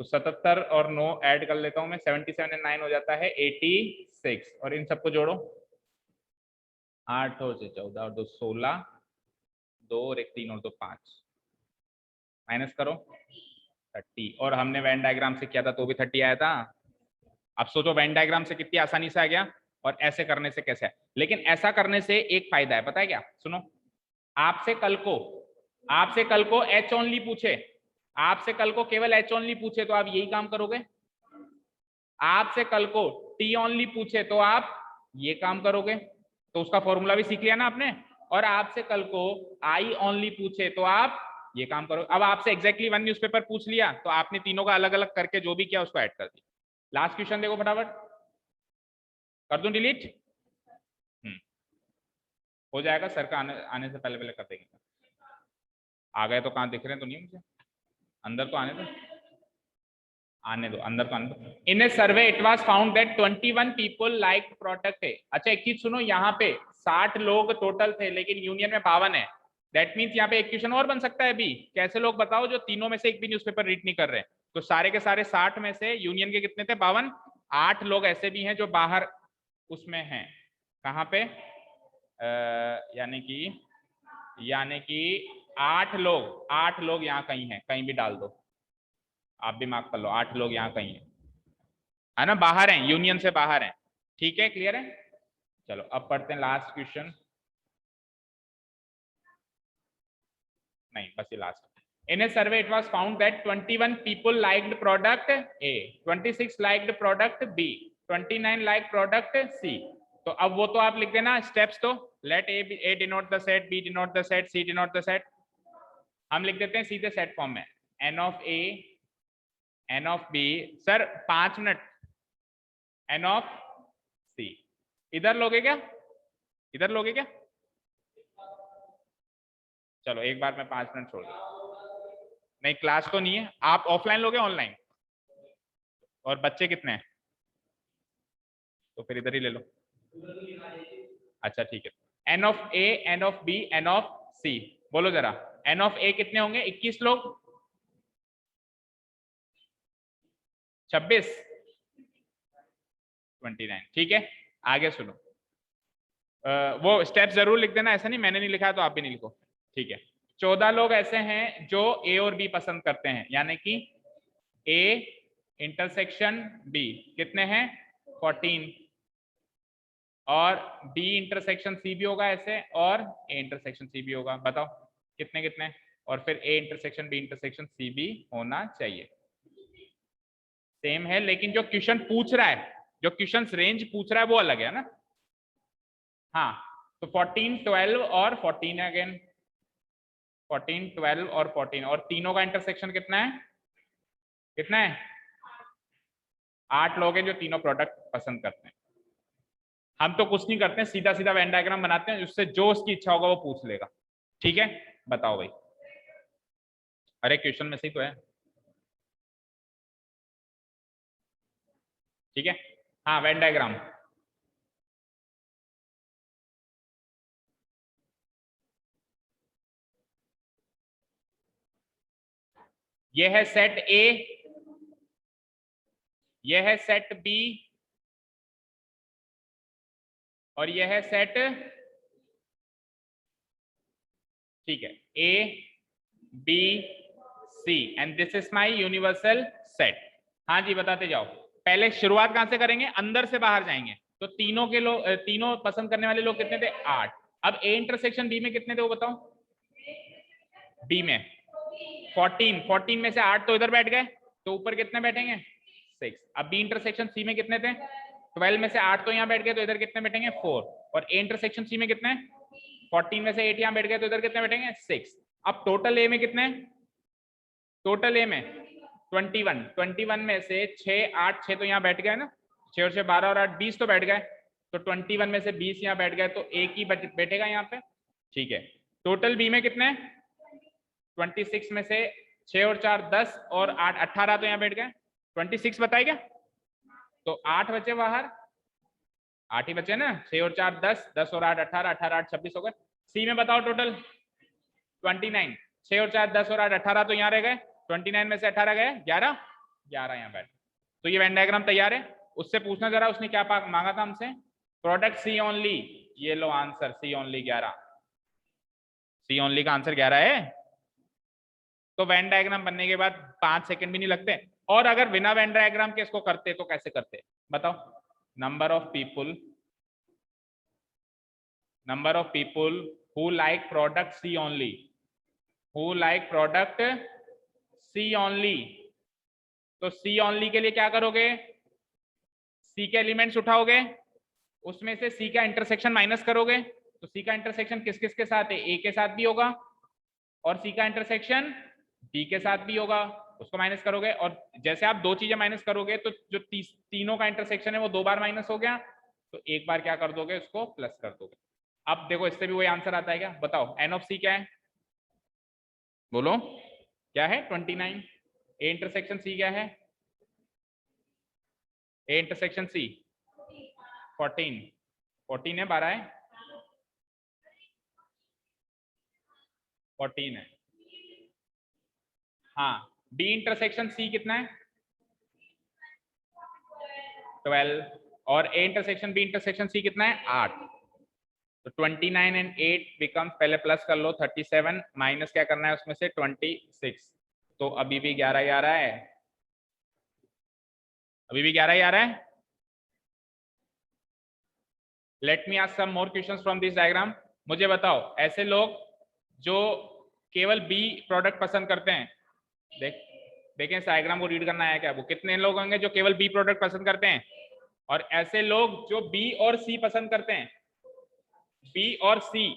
S1: तो 77 और 9 ऐड कर लेता हूं मैं, 77 और 9 हो जाता है 86 और इन सबको जोड़ो, 8 और 14 और 2 16, 2 और 1 3 और 2 5, माइनस करो 30 और हमने वेन डायग्राम से किया था तो भी 30 आया था। अब सोचो वेन डायग्राम से कितनी आसानी से आ गया और ऐसे करने से कैसे है। लेकिन ऐसा करने से एक फायदा है, पता है क्या, सुनो, आपसे कल को H ओनली पूछे, आपसे कल को केवल H ओनली पूछे तो आप यही काम करोगे, आपसे कल को T ओनली पूछे तो आप ये काम करोगे, तो उसका फॉर्मूला भी सीख लिया ना आपने, और आपसे कल को I ओनली पूछे तो आप ये काम करो। अब आपसे एग्जैक्टली 1 न्यूज़पेपर पूछ लिया तो आपने तीनों का अलग अलग करके जो भी किया उसको ऐड कर दिया। लास्ट क्वेश्चन देखो फटाफट, कर दूं डिलीट, हो जाएगा, सर का आने से पहले पहले कर देंगे। आ गए तो कहाँ दिख रहे हैं तो नहीं मुझे, अंदर तो आने दो, अंदर तो आने दो। In a survey it was found that 21 people like product है। अच्छा एक चीज सुनो, यहाँ पे 60 लोग टोटल थे लेकिन यूनियन में 52 है, दैट मीन्स यहाँ पे एक क्वेश्चन और बन सकता है अभी, कैसे लोग बताओ जो तीनों में से एक भी न्यूज़पेपर रीड नहीं कर रहे, तो सारे के सारे 60 में से यूनियन के कितने थे, 52, 8 लोग ऐसे भी हैं जो बाहर उसमें हैं, कहाँ पे, यानी कि 8 लोग यहाँ कहीं हैं, कहीं भी डाल दो, आप भी मार्क कर लो, 8 लोग यहाँ कहीं है ना, बाहर हैं, यूनियन से बाहर हैं, ठीक है, क्लियर है। चलो अब पढ़ते हैं लास्ट क्वेश्चन, नहीं बस ये last. In a survey, it was found that 21 people liked product A, 26 liked product B, 29 liked product C. तो अब वो तो आप लिख देना स्टेप्स, तो let A denote the set, B denote the set, C denote the set, हम लिख देते हैं सीधे सेट फॉर्म में, N of A, N of B, sir 5 minute, N of C, इधर लोगे क्या, इधर लोगे क्या, चलो एक बार मैं 5 मिनट छोड़ दूं, नहीं क्लास तो नहीं है, आप ऑफलाइन लोगे ऑनलाइन, और बच्चे कितने हैं, तो फिर इधर ही ले लो, अच्छा ठीक है, n of A, n of B, n of C, बोलो जरा, एन ऑफ ए कितने होंगे, 21 लोग, 26, 29, ठीक है। आगे सुनो, वो स्टेप जरूर लिख देना, ऐसा नहीं मैंने नहीं लिखा है तो आप भी नहीं लिखो, ठीक है। 14 लोग ऐसे हैं जो ए और बी पसंद करते हैं, यानी कि ए इंटरसेक्शन बी कितने हैं, 14, और बी इंटरसेक्शन सी भी होगा ऐसे, और ए इंटरसेक्शन सी भी होगा, बताओ कितने कितने, और फिर A intersection B intersection C भी होना चाहिए, सेम है, लेकिन जो क्वेश्चन पूछ रहा है, जो क्वेश्चन रेंज पूछ रहा है वो अलग है ना, हाँ, तो 14 12 और 14 है, अगेन 14 12 और 14, और तीनों का इंटरसेक्शन कितना है, कितना है, 8 लोग हैं जो तीनों प्रोडक्ट पसंद करते हैं। हम तो कुछ नहीं करते हैं, सीधा सीधा वेन डायग्राम बनाते हैं, उससे जो उसकी इच्छा होगा वो पूछ लेगा, ठीक है, बताओ भाई, अरे क्वेश्चन में से ही तो है, ठीक है। हाँ वेन डायग्राम। ये है सेट ए, ये है सेट बी, और ये है सेट, ठीक है, A B C and this is my universal set. हाँ जी बताते जाओ। पहले शुरुआत कहां से करेंगे, अंदर से बाहर जाएंगे। तो तीनों के लोग, तीनों पसंद करने वाले लोग कितने थे, 8। अब ए इंटरसेक्शन बी में कितने थे वो बताओ। बी में 14, 14 में से 8 तो इधर बैठ गए, तो ऊपर कितने बैठेंगे, 6। अब बी इंटरसेक्शन सी में कितने थे, 12 में से 8 तो यहाँ बैठ गए, तो इधर कितने बैठेंगे, 4। और ए इंटरसेक्शन सी में कितने, 14 में से 8 यहाँ बैठ गए, तो इधर कितने बैठेंगे, 6। अब टोटल ए में कितने, टोटल ए में 21, 21 में से 6 8 6 तो यहाँ बैठ गए ना, 6 और 6 12 और 8 20 तो बैठ गए, तो 21 में से 20 यहाँ बैठ गए, तो एक ही बैठेगा यहाँ पे, ठीक है। टोटल बी में कितने, 26 में से 6 और 4 10 और 8 18 तो यहाँ बैठ गए, 26 बताएगा, तो 8 बचे बाहर, 8 ही बचे ना, 6 और 4 10, 10 और 8 18, 18 8 26 हो गए। सी में बताओ टोटल 29, 6 और 4 10 और 8 18 तो यहाँ रह गए, 29 में से 18 गए 11, 11 यहाँ बैठ। तो ये वेन डायग्राम तैयार है। उससे पूछना जरा उसने क्या मांगा था हमसे, प्रोडक्ट सी ओनली, ये लो आंसर सी ओनली 11, सी ओनली का आंसर 11 है। तो वेन डायग्राम बनने के बाद 5 सेकंड भी नहीं लगते। और अगर बिना वेन डायग्राम के इसको करते तो कैसे करते बताओ। Number of people who like product C only, who like product C only. तो सी ओनली के लिए क्या करोगे, सी के एलिमेंट्स उठाओगे, उसमें से सी का इंटरसेक्शन माइनस करोगे, तो सी का इंटरसेक्शन किस किस के साथ है, ए के साथ भी होगा, और सी का इंटरसेक्शन बी के साथ भी होगा, उसको माइनस करोगे। और जैसे आप दो चीजें माइनस करोगे तो जो तीनों का इंटरसेक्शन है वो 2 बार माइनस हो गया, तो एक बार क्या कर दोगे, उसको प्लस कर दोगे। अब देखो इससे भी वही आंसर आता है क्या, बताओ एन ऑफ सी क्या है, बोलो क्या है, 29। ए इंटरसेक्शन सी क्या है, ए इंटरसेक्शन सी 14, 14 है, 12 है, 14 है। हाँ बी इंटरसेक्शन सी कितना है, 12, और A intersection B intersection C कितना है, 8। तो 29 एंड 8 बिकम्स, पहले प्लस कर लो 37, माइनस क्या करना है उसमें से 26, तो अभी भी 11 ही आ रहा है, अभी भी 11 ही आ रहा है। Let me ask some more questions from this diagram. मुझे बताओ ऐसे लोग जो केवल बी प्रोडक्ट पसंद करते हैं, देखें इस डायग्राम को रीड करना है क्या, वो कितने लोग होंगे जो केवल बी प्रोडक्ट पसंद करते हैं, और ऐसे लोग जो बी और सी पसंद करते हैं, बी और सी,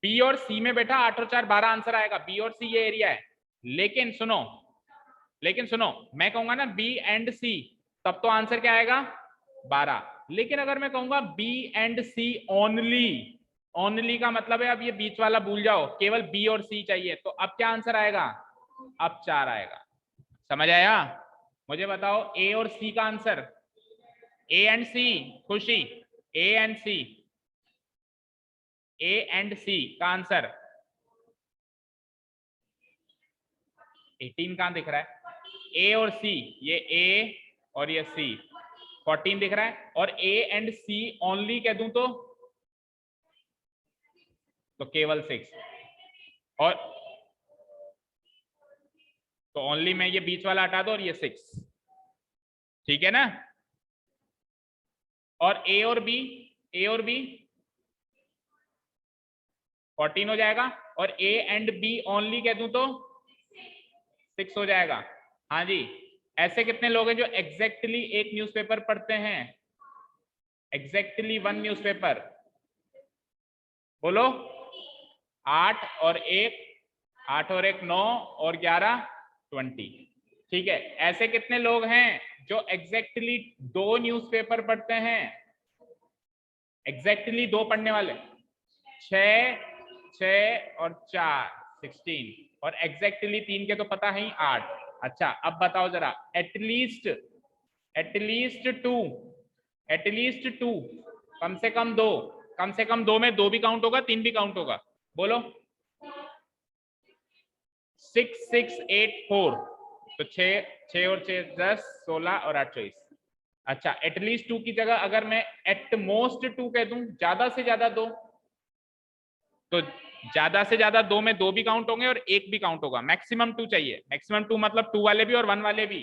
S1: बी और सी में बेटा 8 और 4 12 आंसर आएगा, बी और सी ये एरिया है। लेकिन सुनो, मैं कहूंगा ना बी एंड सी, तब तो आंसर क्या आएगा, 12। लेकिन अगर मैं कहूंगा B and C only, only का मतलब है अब ये बीच वाला भूल जाओ, केवल बी और सी चाहिए, तो अब क्या आंसर आएगा, अब 4 आएगा। समझ आया। मुझे बताओ ए और सी का आंसर, ए एंड सी, खुशी, A and C, A and सी का आंसर 18 कहां दिख रहा है, ए और सी, ये ए और ये सी, 14 दिख रहा है, और ए एंड सी ओनली कह दूं तो केवल 6, और तो ओनली में ये बीच वाला हटा दो और ये 6, ठीक है ना। और ए और बी, ए और बी 14 हो जाएगा, और ए एंड बी ओनली कह दूं तो 6 हो जाएगा। हाँ जी, ऐसे कितने लोग हैं जो एग्जैक्टली एक न्यूज़पेपर पढ़ते हैं, एग्जैक्टली 1 न्यूज़पेपर, बोलो 8 और 1, 8 और 1 9 और 11 20, ठीक है। ऐसे कितने लोग हैं जो एग्जैक्टली 2 न्यूज़पेपर पढ़ते हैं, एग्जैक्टली 2 पढ़ने वाले, 6 6 और 4 16, और एग्जैक्टली 3 के तो पता है ही 8। अच्छा अब बताओ जरा, एटलीस्ट टू, कम से कम दो, कम से कम दो में दो भी काउंट होगा, तीन भी काउंट होगा, बोलो। 6 6 8 4, तो 6 और 6 10, 16 और 8 24। अच्छा, एटलीस्ट टू की जगह अगर मैं एट मोस्ट टू कह दूं, ज्यादा से ज्यादा दो, तो ज्यादा से ज्यादा दो में दो भी काउंट होंगे और एक भी काउंट होगा। मैक्सिमम टू चाहिए, मैक्सिमम टू मतलब टू वाले भी और वन वाले भी।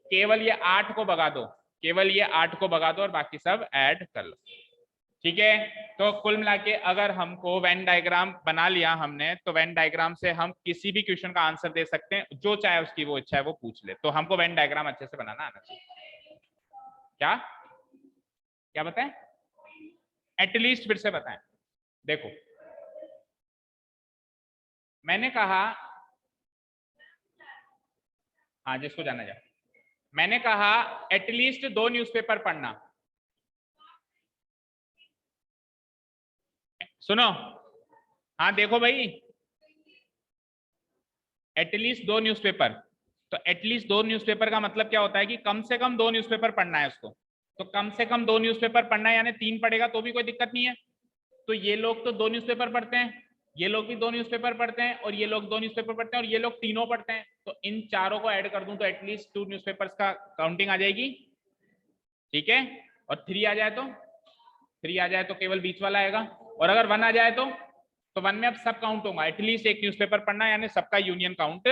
S1: केवल ये 8 को भगा दो, केवल ये 8 को भगा दो और बाकी सब ऐड कर लो, ठीक है। तो कुल मिला के अगर हमको वेन डायग्राम बना लिया हमने, तो वेन डायग्राम से हम किसी भी क्वेश्चन का आंसर दे सकते हैं, जो चाहे उसकी वो इच्छा है वो पूछ ले। तो हमको वेन डायग्राम अच्छे से बनाना आना चाहिए। क्या क्या बताएं? एटलीस्ट फिर से बताएं। देखो, मैंने कहा, हाँ जिसको जाना जाए, मैंने कहा एटलीस्ट 2 न्यूज़पेपर पढ़ना। सुनो, हाँ देखो भाई, एटलीस्ट 2 न्यूज़पेपर, तो एटलीस्ट 2 न्यूज़पेपर का मतलब क्या होता है कि कम से कम 2 न्यूज़पेपर पढ़ना है उसको। तो कम से कम 2 न्यूज़पेपर पढ़ना है, यानी 3 पढ़ेगा तो भी कोई दिक्कत नहीं है। तो ये लोग तो 2 न्यूज़पेपर पढ़ते हैं, ये लोग भी 2 न्यूज़पेपर पढ़ते हैं, और ये लोग 2 न्यूज़पेपर पढ़ते हैं, और ये लोग तीनों पढ़ते हैं। तो इन चारों को ऐड कर दूं तो एटलीस्ट 2 न्यूज़पेपर्स का काउंटिंग आ जाएगी, ठीक है। और 3 आ जाए तो, 3 आ जाए तो केवल बीच वाला आएगा, और अगर 1 आ जाए तो 1 में अब सब काउंट होगा। एटलीस्ट एक न्यूज़पेपर पढ़ना यानी सबका यूनियन काउंट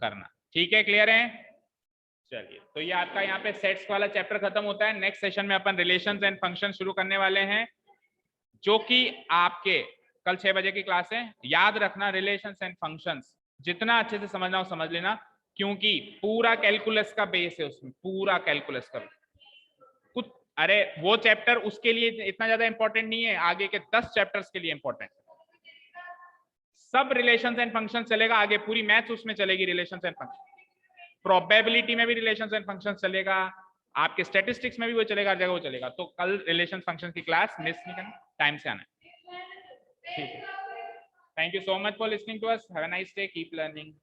S1: करना, ठीक है। क्लियर है? चलिए, तो ये आपका यहाँ पे सेट्स वाला चैप्टर खत्म होता है। नेक्स्ट सेशन में अपन रिलेशंस एंड फंक्शन शुरू करने वाले हैं, जो कि आपके कल 6 बजे की क्लास है। याद रखना, रिलेशंस एंड फंक्शंस जितना अच्छे से समझना हो समझ लेना, क्योंकि पूरा कैलकुलस का बेस है उसमें, पूरा कैलकुलस का। कुछ, अरे वो चैप्टर उसके लिए इतना ज्यादा इंपॉर्टेंट नहीं है, आगे के 10 चैप्टर्स के लिए इंपॉर्टेंट। सब रिलेशंस एंड फंक्शन चलेगा आगे, पूरी मैथ्स उसमें चलेगी, रिलेशंस एंड फंक्शन। प्रोबेबिलिटी में भी रिलेशंस एंड फंक्शन चलेगा, आपके स्टैटिस्टिक्स में भी वो चलेगा, हर जगह वो चलेगा। तो कल रिलेशन फंक्शन की क्लास मिस नहीं करना, टाइम से आना है, ठीक है। Thank you so much for listening to us, have a nice day, keep learning.